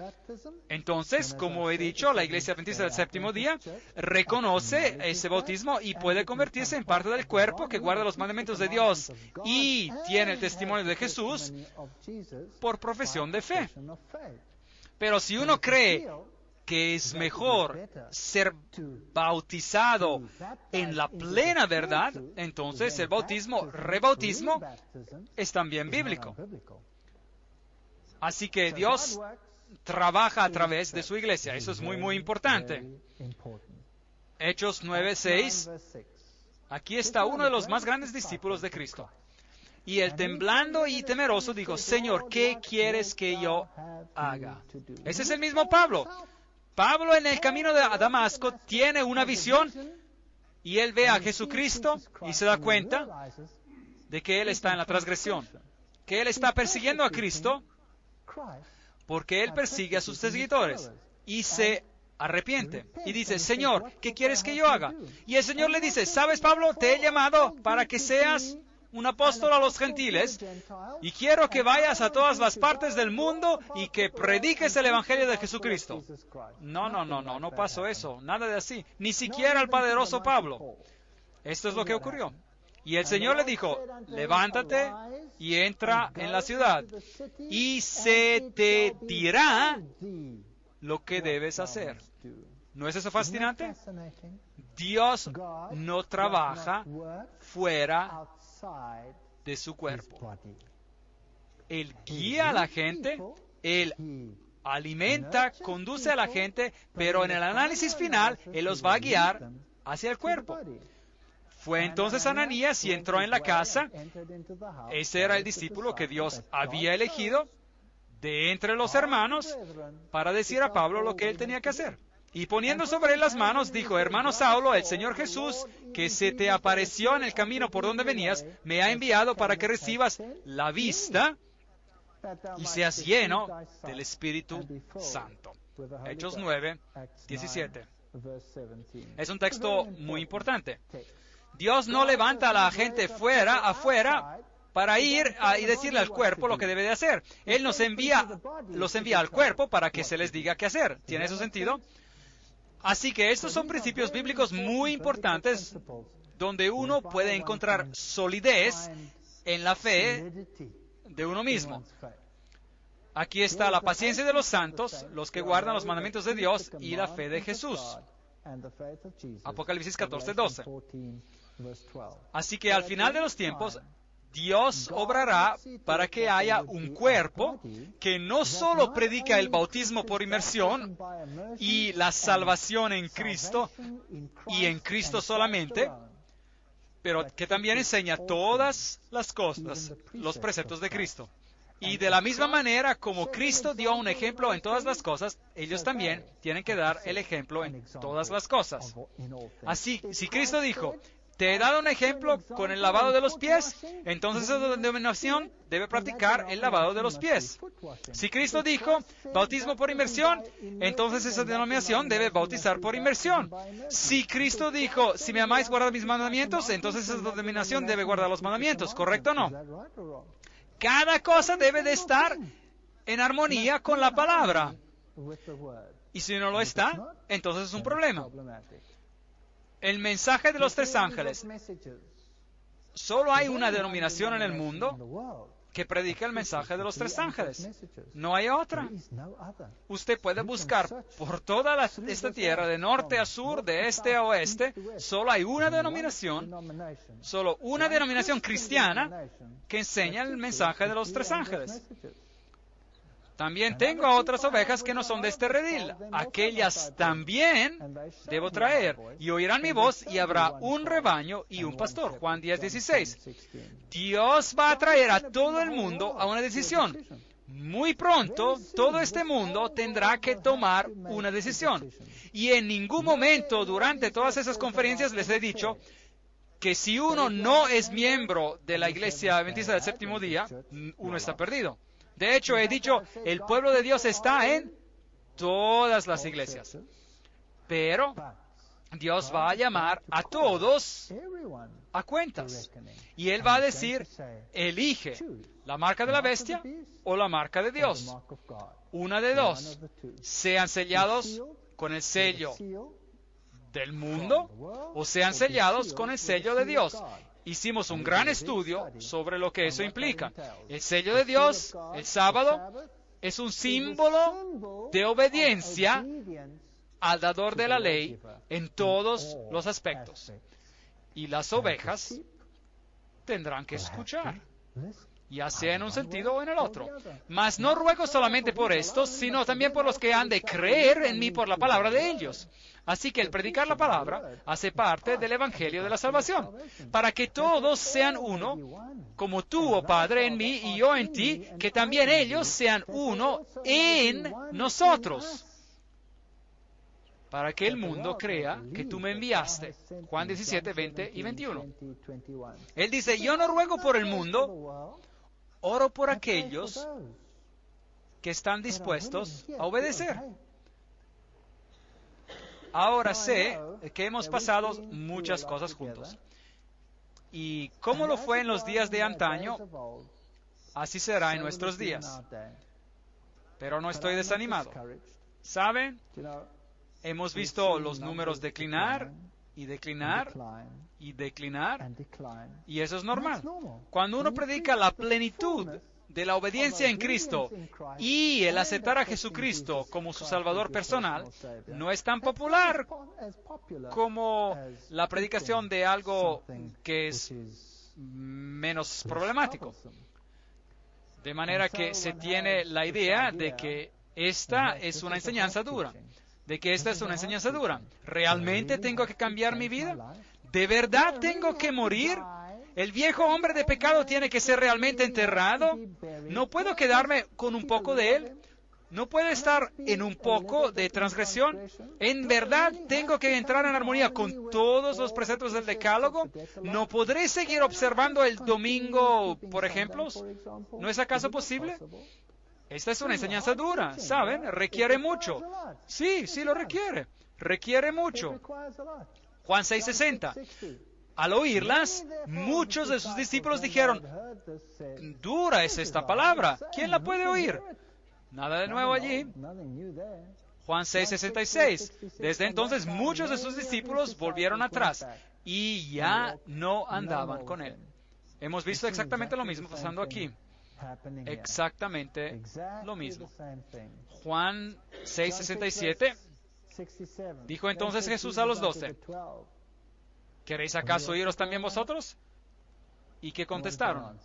Speaker 1: entonces, como he dicho, la Iglesia Adventista del Séptimo Día reconoce ese bautismo y puede convertirse en parte del cuerpo que guarda los mandamientos de Dios y tiene el testimonio de Jesús por profesión de fe. Pero si uno cree que es mejor ser bautizado en la plena verdad, entonces el rebautismo, es también bíblico. Así que Dios trabaja a través de su iglesia. Eso es muy, muy importante. Hechos 9:6. Aquí está uno de los más grandes discípulos de Cristo. Y él, temblando y temeroso, dijo, Señor, ¿qué quieres que yo haga? Ese es el mismo Pablo. Pablo en el camino a Damasco tiene una visión y él ve a Jesucristo y se da cuenta de que él está en la transgresión, que él está persiguiendo a Cristo porque él persigue a sus seguidores y se arrepiente y dice, Señor, ¿qué quieres que yo haga? Y el Señor le dice, ¿sabes, Pablo? Te he llamado para que seas un apóstol a los gentiles y quiero que vayas a todas las partes del mundo y que prediques el Evangelio de Jesucristo. No pasó eso, nada de así, ni siquiera el poderoso Pablo. Esto es lo que ocurrió. Y el Señor le dijo, levántate y entra en la ciudad y se te dirá lo que debes hacer. ¿No es eso fascinante? Dios no trabaja fuera de su cuerpo. Él guía a la gente, Él alimenta, conduce a la gente, pero en el análisis final, Él los va a guiar hacia el cuerpo. Fue entonces Ananías y entró en la casa. Ese era el discípulo que Dios había elegido de entre los hermanos para decir a Pablo lo que él tenía que hacer. Y poniendo sobre él las manos, dijo, hermano Saulo, el Señor Jesús, que se te apareció en el camino por donde venías, me ha enviado para que recibas la vista y seas lleno del Espíritu Santo. Hechos 9, 17. Es un texto muy importante. Dios no levanta a la gente afuera, para ir y decirle al cuerpo lo que debe de hacer. Él los envía al cuerpo para que se les diga qué hacer. ¿Tiene eso sentido? Así que estos son principios bíblicos muy importantes donde uno puede encontrar solidez en la fe de uno mismo. Aquí está la paciencia de los santos, los que guardan los mandamientos de Dios y la fe de Jesús. Apocalipsis 14:12. Así que al final de los tiempos, Dios obrará para que haya un cuerpo que no solo predica el bautismo por inmersión y la salvación en Cristo y en Cristo solamente, pero que también enseña todas las cosas, los preceptos de Cristo. Y de la misma manera como Cristo dio un ejemplo en todas las cosas, ellos también tienen que dar el ejemplo en todas las cosas. Así, si Cristo dijo, te he dado un ejemplo con el lavado de los pies, entonces esa denominación debe practicar el lavado de los pies. Si Cristo dijo, bautismo por inmersión, entonces esa denominación debe bautizar por inmersión. Si Cristo dijo, si me amáis, guardad mis mandamientos, entonces esa denominación debe guardar los mandamientos, ¿correcto o no? Cada cosa debe de estar en armonía con la palabra. Y si no lo está, entonces es un problema. El mensaje de los tres ángeles. Solo hay una denominación en el mundo que predica el mensaje de los tres ángeles. No hay otra. Usted puede buscar por toda esta tierra, de norte a sur, de este a oeste. Solo hay una denominación, solo una denominación cristiana que enseña el mensaje de los tres ángeles. También tengo a otras ovejas que no son de este redil. Aquellas también debo traer. Y oirán mi voz y habrá un rebaño y un pastor. Juan 10:16. Dios va a traer a todo el mundo a una decisión. Muy pronto, todo este mundo tendrá que tomar una decisión. Y en ningún momento durante todas esas conferencias les he dicho que si uno no es miembro de la Iglesia Adventista del Séptimo Día, uno está perdido. De hecho, he dicho, el pueblo de Dios está en todas las iglesias. Pero Dios va a llamar a todos a cuentas. Y Él va a decir, elige la marca de la bestia o la marca de Dios. Una de dos. Sean sellados con el sello del mundo o sean sellados con el sello de Dios. Hicimos un gran estudio sobre lo que eso implica. El sello de Dios, el sábado, es un símbolo de obediencia al dador de la ley en todos los aspectos. Y las ovejas tendrán que escuchar, ya sea en un sentido o en el otro. Mas no ruego solamente por estos, sino también por los que han de creer en mí por la palabra de ellos. Así que el predicar la palabra hace parte del Evangelio de la salvación, para que todos sean uno, como tú, oh Padre, en mí y yo en ti, que también ellos sean uno en nosotros, para que el mundo crea que tú me enviaste. Juan 17, 20 y 21. Él dice, yo no ruego por el mundo, oro por aquellos que están dispuestos a obedecer. Ahora sé que hemos pasado muchas cosas juntos. Y como lo fue en los días de antaño, así será en nuestros días. Pero no estoy desanimado. ¿Saben? Hemos visto los números declinar y declinar y declinar. Y eso es normal. Cuando uno predica la plenitud de la obediencia en Cristo y el aceptar a Jesucristo como su Salvador personal, no es tan popular como la predicación de algo que es menos problemático. De manera que se tiene la idea de que esta es una enseñanza dura. ¿Realmente tengo que cambiar mi vida? ¿De verdad tengo que morir? ¿El viejo hombre de pecado tiene que ser realmente enterrado? ¿No puedo quedarme con un poco de él? ¿No puede estar en un poco de transgresión? ¿En verdad tengo que entrar en armonía con todos los preceptos del Decálogo? ¿No podré seguir observando el domingo, por ejemplo? ¿No es acaso posible? Esta es una enseñanza dura, ¿saben? Requiere mucho. Sí, lo requiere. Requiere mucho. Juan 6:60. Al oírlas, muchos de sus discípulos dijeron, dura es esta palabra, ¿quién la puede oír? Nada de nuevo allí. Juan 6:66. Desde entonces muchos de sus discípulos volvieron atrás y ya no andaban con él. Hemos visto exactamente lo mismo pasando aquí. exactamente lo mismo. Juan 6:67 dijo entonces Jesús a los 12, ¿queréis acaso iros también vosotros? ¿Y qué contestaron?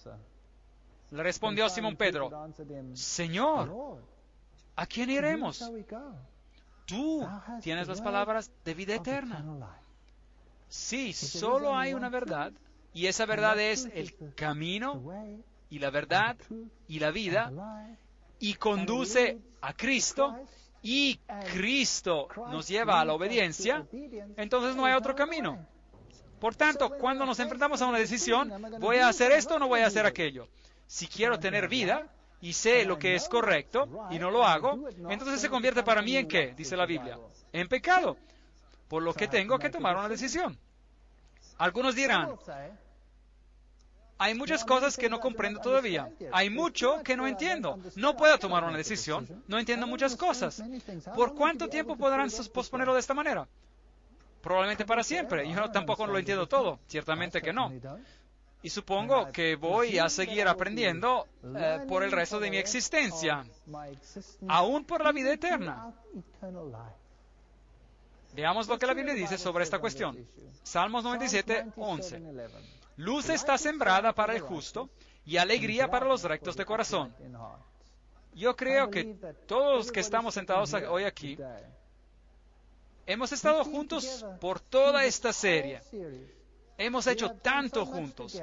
Speaker 1: Le respondió Simón Pedro, Señor, ¿a quién iremos? Tú tienes las palabras de vida eterna. Sí, solo hay una verdad, y esa verdad es el camino y la verdad y la vida, y conduce a Cristo, y Cristo nos lleva a la obediencia. Entonces no hay otro camino. Por tanto, cuando nos enfrentamos a una decisión, ¿voy a hacer esto o no voy a hacer aquello? Si quiero tener vida y sé lo que es correcto y no lo hago, entonces se convierte para mí ¿en qué? Dice la Biblia. En pecado. Por lo que tengo que tomar una decisión. Algunos dirán, hay muchas cosas que no comprendo todavía. Hay mucho que no entiendo. No puedo tomar una decisión. No entiendo muchas cosas. ¿Por cuánto tiempo podrán posponerlo de esta manera? Probablemente para siempre. Yo tampoco lo entiendo todo. Ciertamente que no. Y supongo que voy a seguir aprendiendo por el resto de mi existencia, aún por la vida eterna. Veamos lo que la Biblia dice sobre esta cuestión. Salmos 97:11. Luz está sembrada para el justo y alegría para los rectos de corazón. Yo creo que todos los que estamos sentados hoy aquí hemos estado juntos por toda esta serie. Hemos hecho tanto juntos.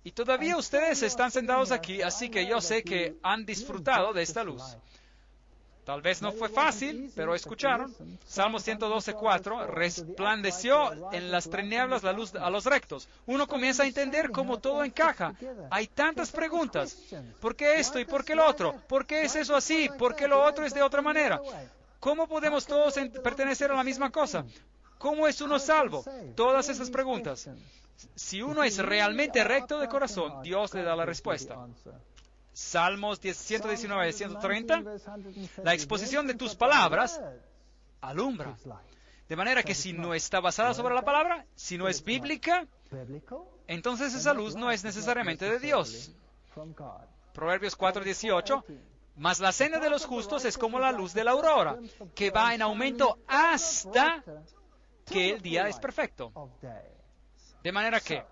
Speaker 1: Y todavía ustedes están sentados aquí, así que yo sé que han disfrutado de esta luz. Tal vez no fue fácil, pero escucharon. Salmos 112:4, resplandeció en las tinieblas la luz a los rectos. Uno comienza a entender cómo todo encaja. Hay tantas preguntas. ¿Por qué esto y por qué lo otro? ¿Por qué es eso así? ¿Por qué lo otro es de otra manera? ¿Cómo podemos todos pertenecer a la misma cosa? ¿Cómo es uno salvo? Todas esas preguntas. Si uno es realmente recto de corazón, Dios le da la respuesta. Salmos 119-130, la exposición de tus palabras alumbra. De manera que si no está basada sobre la palabra, si no es bíblica, entonces esa luz no es necesariamente de Dios. Proverbios 4:18, mas la senda de los justos es como la luz de la aurora, que va en aumento hasta que el día es perfecto. De manera que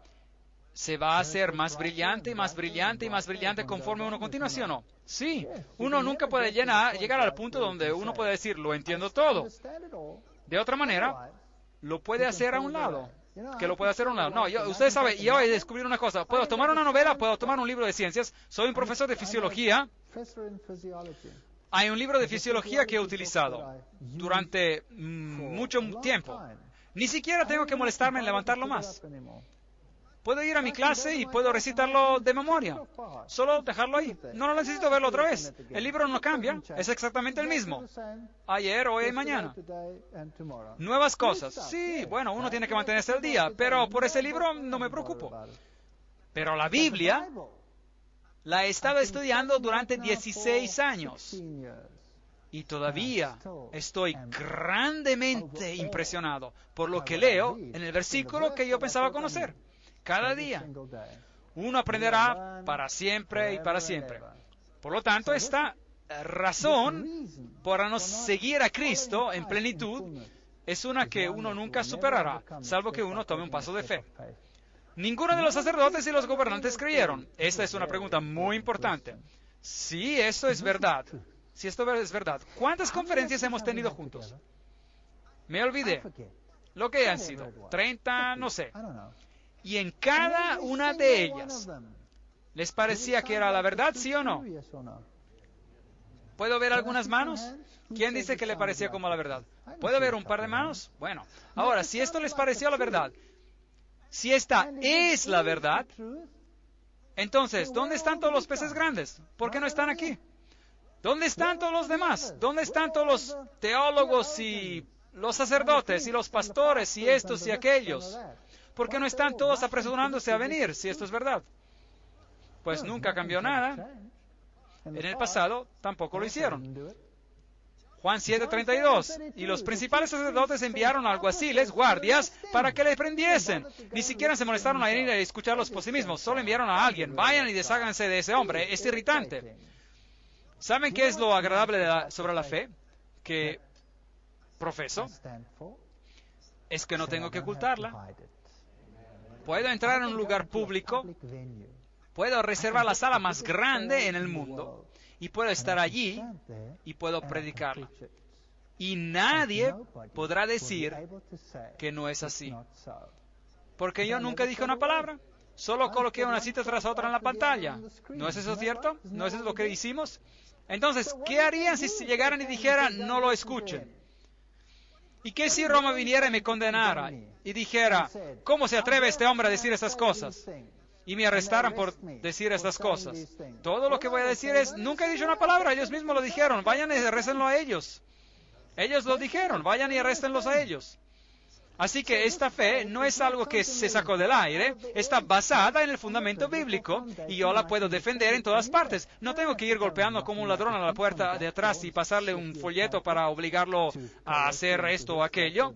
Speaker 1: se va a hacer más brillante y más brillante y más brillante conforme uno continúa, ¿sí o no? Sí, uno nunca puede llegar al punto donde uno puede decir, lo entiendo todo. De otra manera, lo puede hacer a un lado. Que lo puede hacer a un lado. No, ustedes saben, yo he descubierto una cosa. Puedo tomar una novela, puedo tomar un libro de ciencias. Soy un profesor de fisiología. Hay un libro de fisiología que he utilizado durante mucho tiempo. Ni siquiera tengo que molestarme en levantarlo más. Puedo ir a mi clase y puedo recitarlo de memoria. Solo dejarlo ahí. No necesito verlo otra vez. El libro no cambia. Es exactamente el mismo. Ayer, hoy y mañana. Nuevas cosas. Sí, bueno, uno tiene que mantenerse al día. Pero por ese libro no me preocupo. Pero la Biblia la he estado estudiando durante 16 años. Y todavía estoy grandemente impresionado por lo que leo en el versículo que yo pensaba conocer. Cada día. Uno aprenderá para siempre y para siempre. Por lo tanto, esta razón para no seguir a Cristo en plenitud es una que uno nunca superará, salvo que uno tome un paso de fe. Ninguno de los sacerdotes y los gobernantes creyeron. Esta es una pregunta muy importante. Si esto es verdad, si esto es verdad, ¿cuántas conferencias hemos tenido juntos? Me olvidé. Lo que han sido, 30, no sé. Y en cada una de ellas, ¿les parecía que era la verdad, sí o no? ¿Puedo ver algunas manos? ¿Quién dice que le parecía como la verdad? ¿Puedo ver un par de manos? Bueno, ahora, si esto les pareció la verdad, si esta es la verdad, entonces, ¿dónde están todos los peces grandes? ¿Por qué no están aquí? ¿Dónde están todos los demás? ¿Dónde están todos los teólogos y los sacerdotes y los pastores y estos y aquellos? ¿Por qué no están todos apresurándose a venir, si esto es verdad? Pues nunca cambió nada. En el pasado tampoco lo hicieron. Juan 7:32. Y los principales sacerdotes enviaron alguaciles, guardias, para que le prendiesen. Ni siquiera se molestaron a ir a escucharlos por sí mismos. Solo enviaron a alguien. Vayan y desháganse de ese hombre. Es irritante. ¿Saben qué es lo agradable sobre la fe que profeso? Es que no tengo que ocultarla. Puedo entrar en un lugar público. Puedo reservar la sala más grande en el mundo. Y puedo estar allí y puedo predicarla. Y nadie podrá decir que no es así. Porque yo nunca dije una palabra. Solo coloqué una cita tras otra en la pantalla. ¿No es eso cierto? ¿No es eso lo que hicimos? Entonces, ¿qué harían si llegaran y dijeran, no lo escuchen? ¿Y qué si Roma viniera y me condenara y dijera, ¿cómo se atreve este hombre a decir estas cosas? Y me arrestaran por decir estas cosas. Todo lo que voy a decir es, nunca he dicho una palabra, ellos mismos lo dijeron, vayan y arréstenlo a ellos. Ellos lo dijeron, vayan y arréstenlos a ellos. Así que esta fe no es algo que se sacó del aire, está basada en el fundamento bíblico y yo la puedo defender en todas partes. No tengo que ir golpeando como un ladrón a la puerta de atrás y pasarle un folleto para obligarlo a hacer esto o aquello.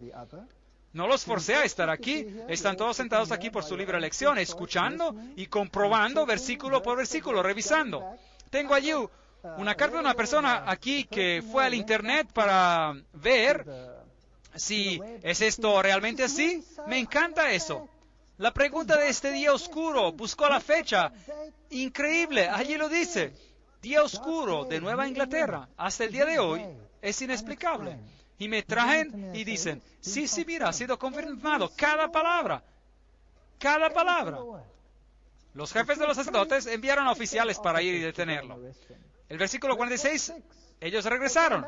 Speaker 1: No los forcé a estar aquí. Están todos sentados aquí por su libre elección, escuchando y comprobando versículo por versículo, revisando. Tengo allí una carta de una persona aquí que fue al internet para ver si es esto realmente así. Me encanta eso. La pregunta de este día oscuro, buscó la fecha. Increíble, allí lo dice. Día oscuro de Nueva Inglaterra. Hasta el día de hoy es inexplicable. Y me traen y dicen, sí, mira, ha sido confirmado. Cada palabra. Cada palabra. Los jefes de los sacerdotes enviaron a oficiales para ir y detenerlo. El versículo 46, ellos regresaron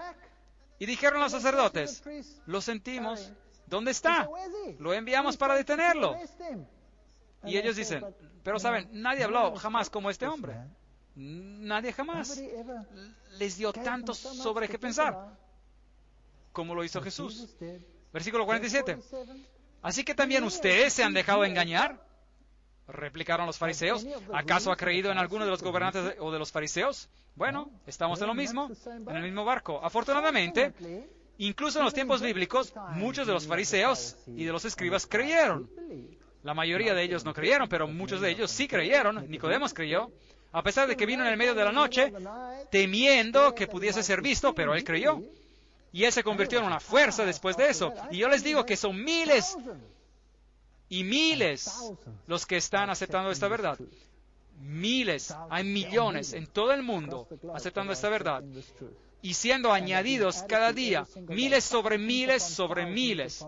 Speaker 1: y dijeron a los sacerdotes, lo sentimos, ¿dónde está? Lo enviamos para detenerlo. Y ellos dicen, pero saben, nadie habló jamás como este hombre. Nadie jamás les dio tanto sobre qué pensar como lo hizo Jesús. Versículo 47. Así que también ustedes se han dejado engañar. Replicaron los fariseos. ¿Acaso ha creído en alguno de los gobernantes o de los fariseos? Bueno, estamos en lo mismo, en el mismo barco. Afortunadamente, incluso en los tiempos bíblicos, muchos de los fariseos y de los escribas creyeron. La mayoría de ellos no creyeron, pero muchos de ellos sí creyeron. Nicodemos creyó, a pesar de que vino en el medio de la noche, temiendo que pudiese ser visto, pero él creyó. Y él se convirtió en una fuerza después de eso. Y yo les digo que son miles y miles los que están aceptando esta verdad. Miles, hay millones en todo el mundo aceptando esta verdad. Y siendo añadidos cada día, miles sobre miles sobre miles.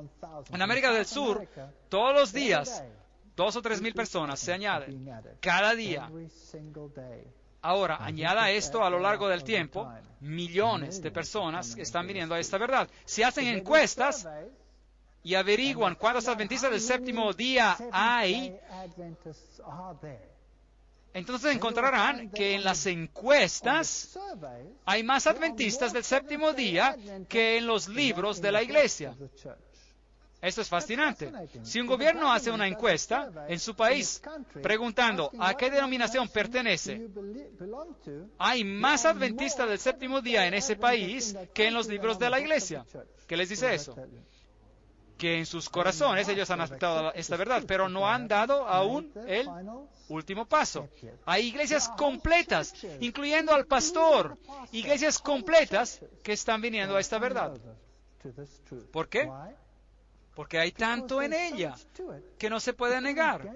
Speaker 1: En América del Sur, todos los días, 2 o 3 mil personas se añaden. Cada día. Ahora, añada esto a lo largo del tiempo, millones de personas están viniendo a esta verdad. Si hacen encuestas y averiguan cuántos adventistas del séptimo día hay, entonces encontrarán que en las encuestas hay más adventistas del séptimo día que en los libros de la iglesia. Esto es fascinante. Si un gobierno hace una encuesta en su país preguntando a qué denominación pertenece, hay más adventistas del séptimo día en ese país que en los libros de la iglesia. ¿Qué les dice eso? Que en sus corazones ellos han aceptado esta verdad, pero no han dado aún el último paso. Hay iglesias completas, incluyendo al pastor, iglesias completas que están viniendo a esta verdad. ¿Por qué? Porque hay tanto en ella que no se puede negar.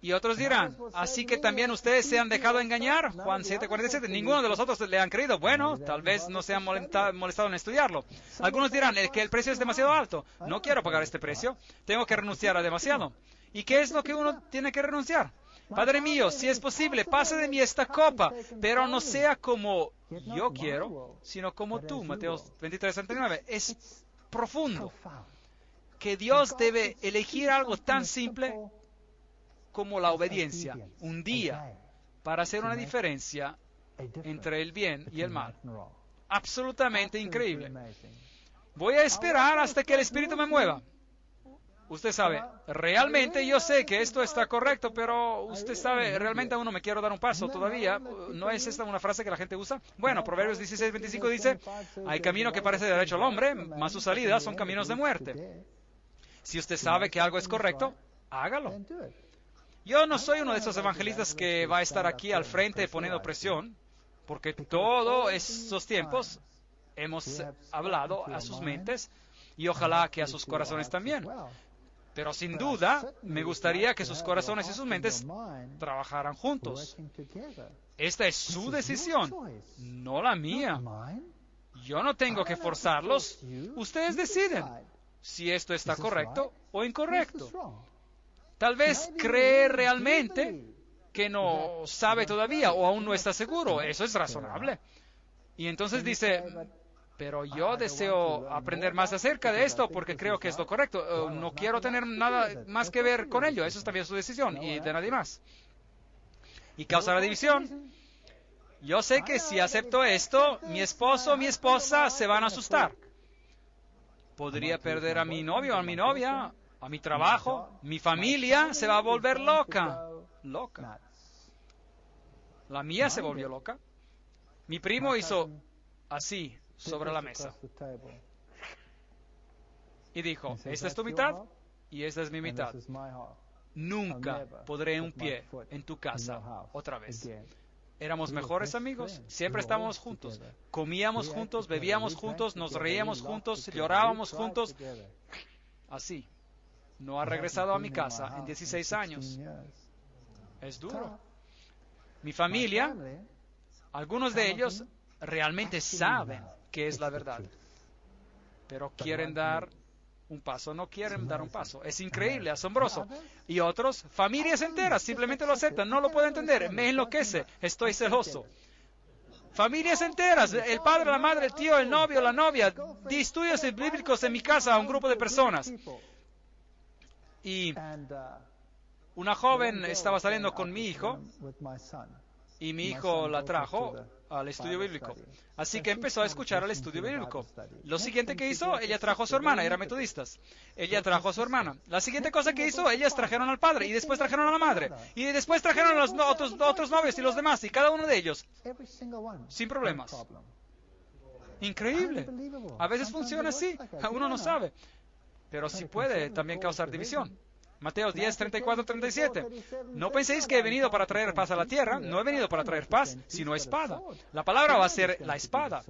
Speaker 1: Y otros dirán, así que también ustedes se han dejado engañar. Juan 7:47, ninguno de los otros le han creído. Bueno, tal vez no se han molestado en estudiarlo. Algunos dirán que el precio es demasiado alto. No quiero pagar este precio. Tengo que renunciar a demasiado. ¿Y qué es lo que uno tiene que renunciar? Padre mío, si es posible, pase de mí esta copa, pero no sea como yo quiero, sino como tú. Mateo 23:39. Es profundo que Dios debe elegir algo tan simple como la obediencia, un día, para hacer una diferencia entre el bien y el mal. Absolutamente increíble. Voy a esperar hasta que el Espíritu me mueva. Usted sabe, realmente yo sé que esto está correcto, pero usted sabe, realmente aún no me quiero dar un paso todavía. ¿No es esta una frase que la gente usa? Bueno, Proverbios 16:25 dice, hay camino que parece derecho al hombre, mas sus salidas son caminos de muerte. Si usted sabe que algo es correcto, hágalo. Yo no soy uno de esos evangelistas que va a estar aquí al frente poniendo presión, porque todos estos tiempos hemos hablado a sus mentes y ojalá que a sus corazones también. Pero sin duda, me gustaría que sus corazones y sus mentes trabajaran juntos. Esta es su decisión, no la mía. Yo no tengo que forzarlos. Ustedes deciden si esto está correcto o incorrecto. Tal vez cree realmente que no sabe todavía o aún no está seguro. Eso es razonable. Y entonces dice, pero yo deseo aprender más acerca de esto porque creo que es lo correcto. No quiero tener nada más que ver con ello. Eso es también su decisión y de nadie más. Y causará división. Yo sé que si acepto esto, mi esposo o mi esposa se van a asustar. Podría perder a mi novio o a mi novia, a mi trabajo, mi familia se va a volver loca. Loca. La mía se volvió loca. Mi primo hizo así sobre la mesa y dijo, esta es tu mitad y esta es mi mitad. Nunca pondré un pie en tu casa otra vez. Éramos mejores amigos, siempre estábamos juntos, comíamos juntos, bebíamos juntos, nos reíamos juntos, llorábamos juntos. Así. No ha regresado a mi casa en 16 años. Es duro. Mi familia, algunos de ellos realmente saben que es la verdad, pero quieren dar un paso, no quieren dar un paso. Es increíble, asombroso. Y otros, familias enteras, simplemente lo aceptan, no lo puedo entender, me enloquece, estoy celoso. Familias enteras, el padre, la madre, el tío, el novio, la novia, di estudios bíblicos en mi casa a un grupo de personas. Y una joven estaba saliendo con mi hijo y mi hijo la trajo al estudio bíblico. Así que empezó a escuchar el estudio bíblico. Lo siguiente que hizo, ella trajo a su hermana, eran metodistas. Ella trajo a su hermana. La siguiente cosa que hizo, ellas trajeron al padre y después trajeron a la madre. Y después trajeron a los otros novios y los demás, y cada uno de ellos, sin problemas. Increíble. A veces funciona así, uno no sabe. Pero sí puede también causar división. Mateo 10, 34, 37. No penséis que he venido para traer paz a la tierra. No he venido para traer paz, sino espada. La palabra va a ser la espada.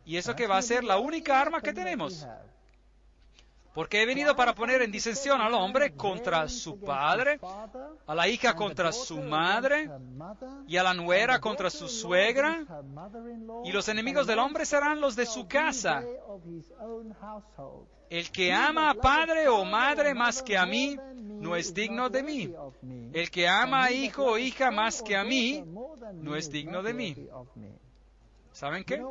Speaker 1: Y eso que va a ser la única arma que tenemos. Porque he venido para poner en disensión al hombre contra su padre, a la hija contra su madre, y a la nuera contra su suegra, y los enemigos del hombre serán los de su casa. El que ama a padre o madre más que a mí, no es digno de mí. El que ama a hijo o hija más que a mí, no es digno de mí. ¿Saben qué?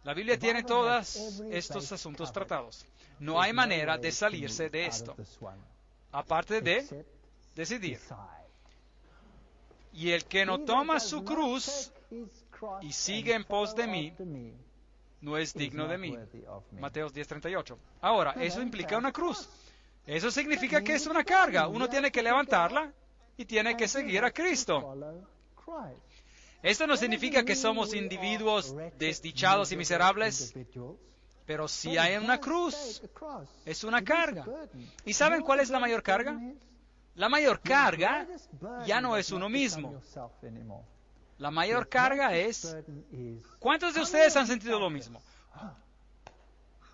Speaker 1: La Biblia tiene todos estos asuntos tratados. No hay manera de salirse de esto, aparte de decidir. Y el que no toma su cruz y sigue en pos de mí, no es digno de mí. Mateo 10:38. Ahora, eso implica una cruz. Eso significa que es una carga. Uno tiene que levantarla y tiene que seguir a Cristo. Esto no significa que somos individuos desdichados y miserables, pero si hay una cruz, es una carga. ¿Y saben cuál es la mayor carga? La mayor carga ya no es uno mismo. La mayor carga es, ¿cuántos de ustedes han sentido lo mismo?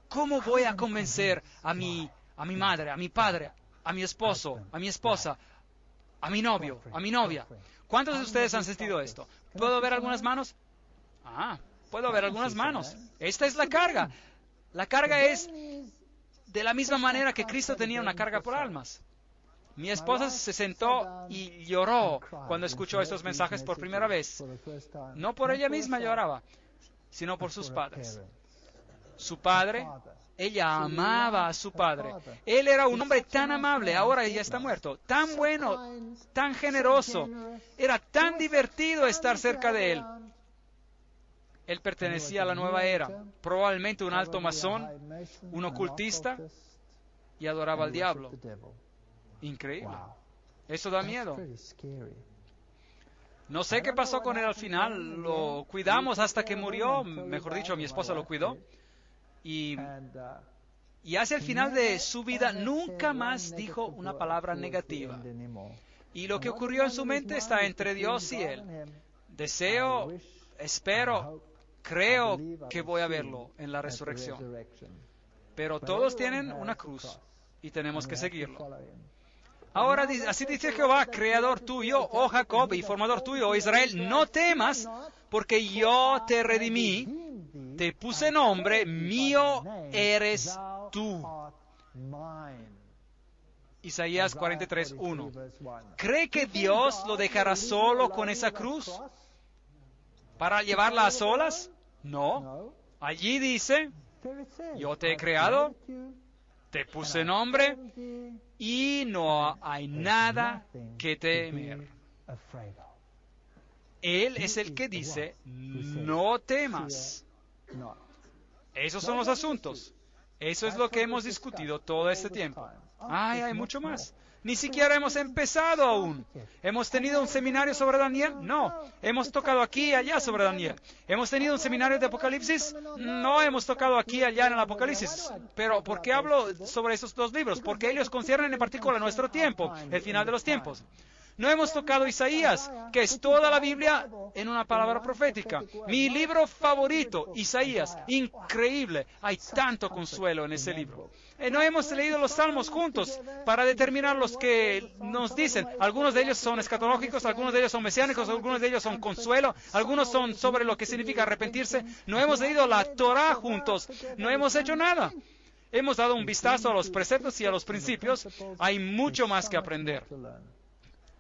Speaker 1: ¿Cómo voy a convencer a mi madre, a mi padre, a mi esposo, a mi esposa, a mi novio, a mi novia? ¿Cuántos de ustedes han sentido esto? ¿Puedo ver algunas manos? Puedo ver algunas manos. Esta es la carga. La carga es de la misma manera que Cristo tenía una carga por almas. Mi esposa se sentó y lloró cuando escuchó estos mensajes por primera vez. No por ella misma lloraba, sino por sus padres. Su padre, ella amaba a su padre. Él era un hombre tan amable, ahora ella está muerto. Tan bueno, tan generoso. Era tan divertido estar cerca de él. Él pertenecía a la nueva era, probablemente un alto masón, un ocultista. y adoraba al diablo. Increíble. Eso da miedo. No sé qué pasó con él al final. Lo cuidamos hasta que murió. Mejor dicho, mi esposa lo cuidó. Y hacia el final de su vida nunca más dijo una palabra negativa. Y lo que ocurrió en su mente está entre Dios y él. Deseo, espero, creo que voy a verlo en la resurrección. Pero todos tienen una cruz y tenemos que seguirlo. Ahora, así dice Jehová, creador tuyo, oh Jacob, y formador tuyo, oh Israel, no temas, porque yo te redimí, te puse nombre, mío eres tú. Isaías 43:1. ¿Cree que Dios lo dejará solo con esa cruz para llevarla a solas? No. Allí dice, yo te he creado, te puse nombre, y no hay nada que temer. Él es el que dice, no temas. Esos son los asuntos. Eso es lo que hemos discutido todo este tiempo. Hay mucho más. Ni siquiera hemos empezado aún. ¿Hemos tenido un seminario sobre Daniel? No. ¿Hemos tocado aquí y allá sobre Daniel? ¿Hemos tenido un seminario de Apocalipsis? No hemos tocado aquí y allá en el Apocalipsis. Pero, ¿por qué hablo sobre esos dos libros? Porque ellos conciernen en particular nuestro tiempo, el final de los tiempos. No hemos tocado Isaías, que es toda la Biblia en una palabra profética. Mi libro favorito, Isaías, increíble. Hay tanto consuelo en ese libro. No hemos leído los Salmos juntos para determinar los que nos dicen. Algunos de ellos son escatológicos, algunos de ellos son mesiánicos, algunos de ellos son consuelo, algunos son sobre lo que significa arrepentirse. No hemos leído la Torah juntos, no hemos hecho nada. Hemos dado un vistazo a los preceptos y a los principios. Hay mucho más que aprender.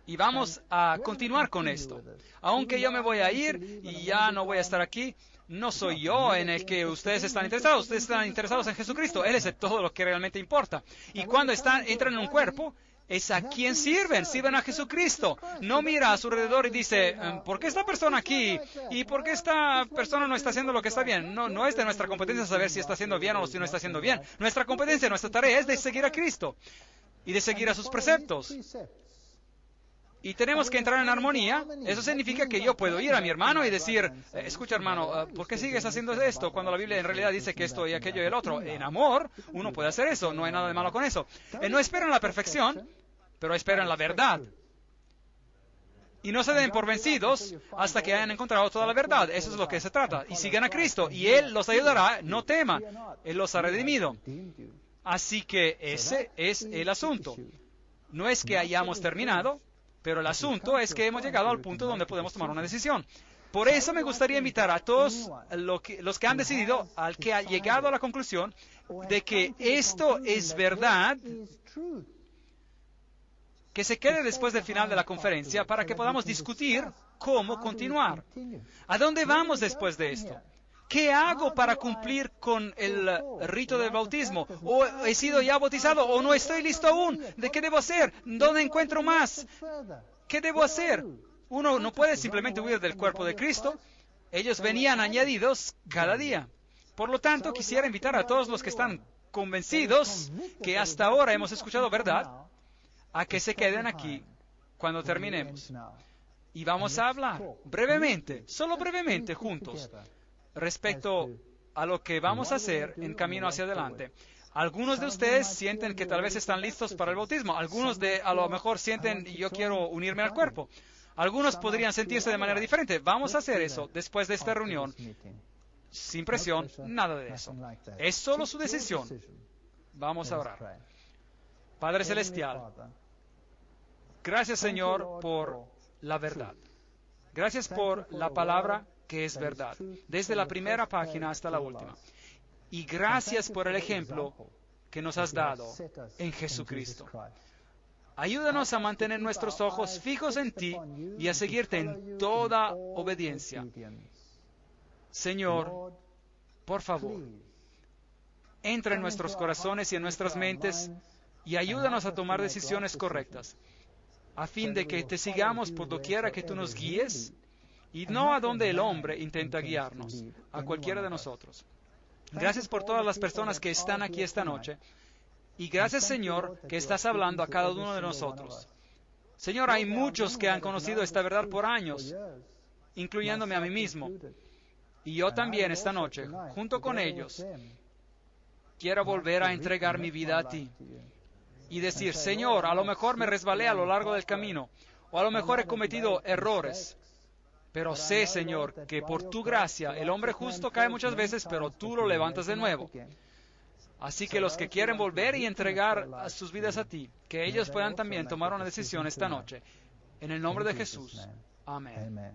Speaker 1: Y vamos a continuar con esto. Aunque yo me voy a ir y ya no voy a estar aquí, no soy yo en el que ustedes están interesados. Ustedes están interesados en Jesucristo. Él es todo lo que realmente importa. Y cuando entran en un cuerpo, es a quien sirven. Sirven a Jesucristo. No mira a su alrededor y dice, ¿por qué esta persona aquí? ¿Y por qué esta persona no está haciendo lo que está bien? No es de nuestra competencia saber si está haciendo bien o si no está haciendo bien. Nuestra competencia, nuestra tarea es de seguir a Cristo y de seguir a sus preceptos. Y tenemos que entrar en armonía. Eso significa que yo puedo ir a mi hermano y decir, escucha hermano, ¿por qué sigues haciendo esto cuando la Biblia en realidad dice que esto y aquello y el otro? En amor, uno puede hacer eso, no hay nada de malo con eso. No esperan la perfección, pero esperan la verdad. Y no se den por vencidos hasta que hayan encontrado toda la verdad. Eso es lo que se trata. Y sigan a Cristo, y Él los ayudará, no teman. Él los ha redimido. Así que ese es el asunto. No es que hayamos terminado, pero el asunto es que hemos llegado al punto donde podemos tomar una decisión. Por eso me gustaría invitar a todos los que han decidido, al que ha llegado a la conclusión de que esto es verdad, que se quede después del final de la conferencia para que podamos discutir cómo continuar. ¿A dónde vamos después de esto? ¿Qué hago para cumplir con el rito del bautismo? ¿O he sido ya bautizado? ¿O no estoy listo aún? ¿De qué debo hacer? ¿Dónde encuentro más? ¿Qué debo hacer? Uno no puede simplemente huir del cuerpo de Cristo. Ellos venían añadidos cada día. Por lo tanto, quisiera invitar a todos los que están convencidos que hasta ahora hemos escuchado verdad, a que se queden aquí cuando terminemos. Y vamos a hablar brevemente, solo brevemente juntos, respecto a lo que vamos a hacer en camino hacia adelante. Algunos de ustedes sienten que tal vez están listos para el bautismo. Algunos a lo mejor sienten, yo quiero unirme al cuerpo. Algunos podrían sentirse de manera diferente. Vamos a hacer eso después de esta reunión. Sin presión, nada de eso. Es solo su decisión. Vamos a orar. Padre Celestial, gracias Señor por la verdad. Gracias por la palabra que es verdad, desde la primera página hasta la última. Y gracias por el ejemplo que nos has dado en Jesucristo. Ayúdanos a mantener nuestros ojos fijos en ti y a seguirte en toda obediencia. Señor, por favor, entra en nuestros corazones y en nuestras mentes y ayúdanos a tomar decisiones correctas, a fin de que te sigamos por doquiera que tú nos guíes, y no a donde el hombre intenta guiarnos, a cualquiera de nosotros. Gracias por todas las personas que están aquí esta noche Y gracias, Señor, que estás hablando a cada uno de nosotros. Señor, hay muchos que han conocido esta verdad por años, incluyéndome a mí mismo. Y yo también esta noche, junto con ellos, quiero volver a entregar mi vida a ti. Y decir, Señor, a lo mejor me resbalé a lo largo del camino, o a lo mejor he cometido errores. Pero sé, Señor, que por tu gracia el hombre justo cae muchas veces, pero tú lo levantas de nuevo. Así que los que quieren volver y entregar sus vidas a ti, que ellos puedan también tomar una decisión esta noche. En el nombre de Jesús. Amén.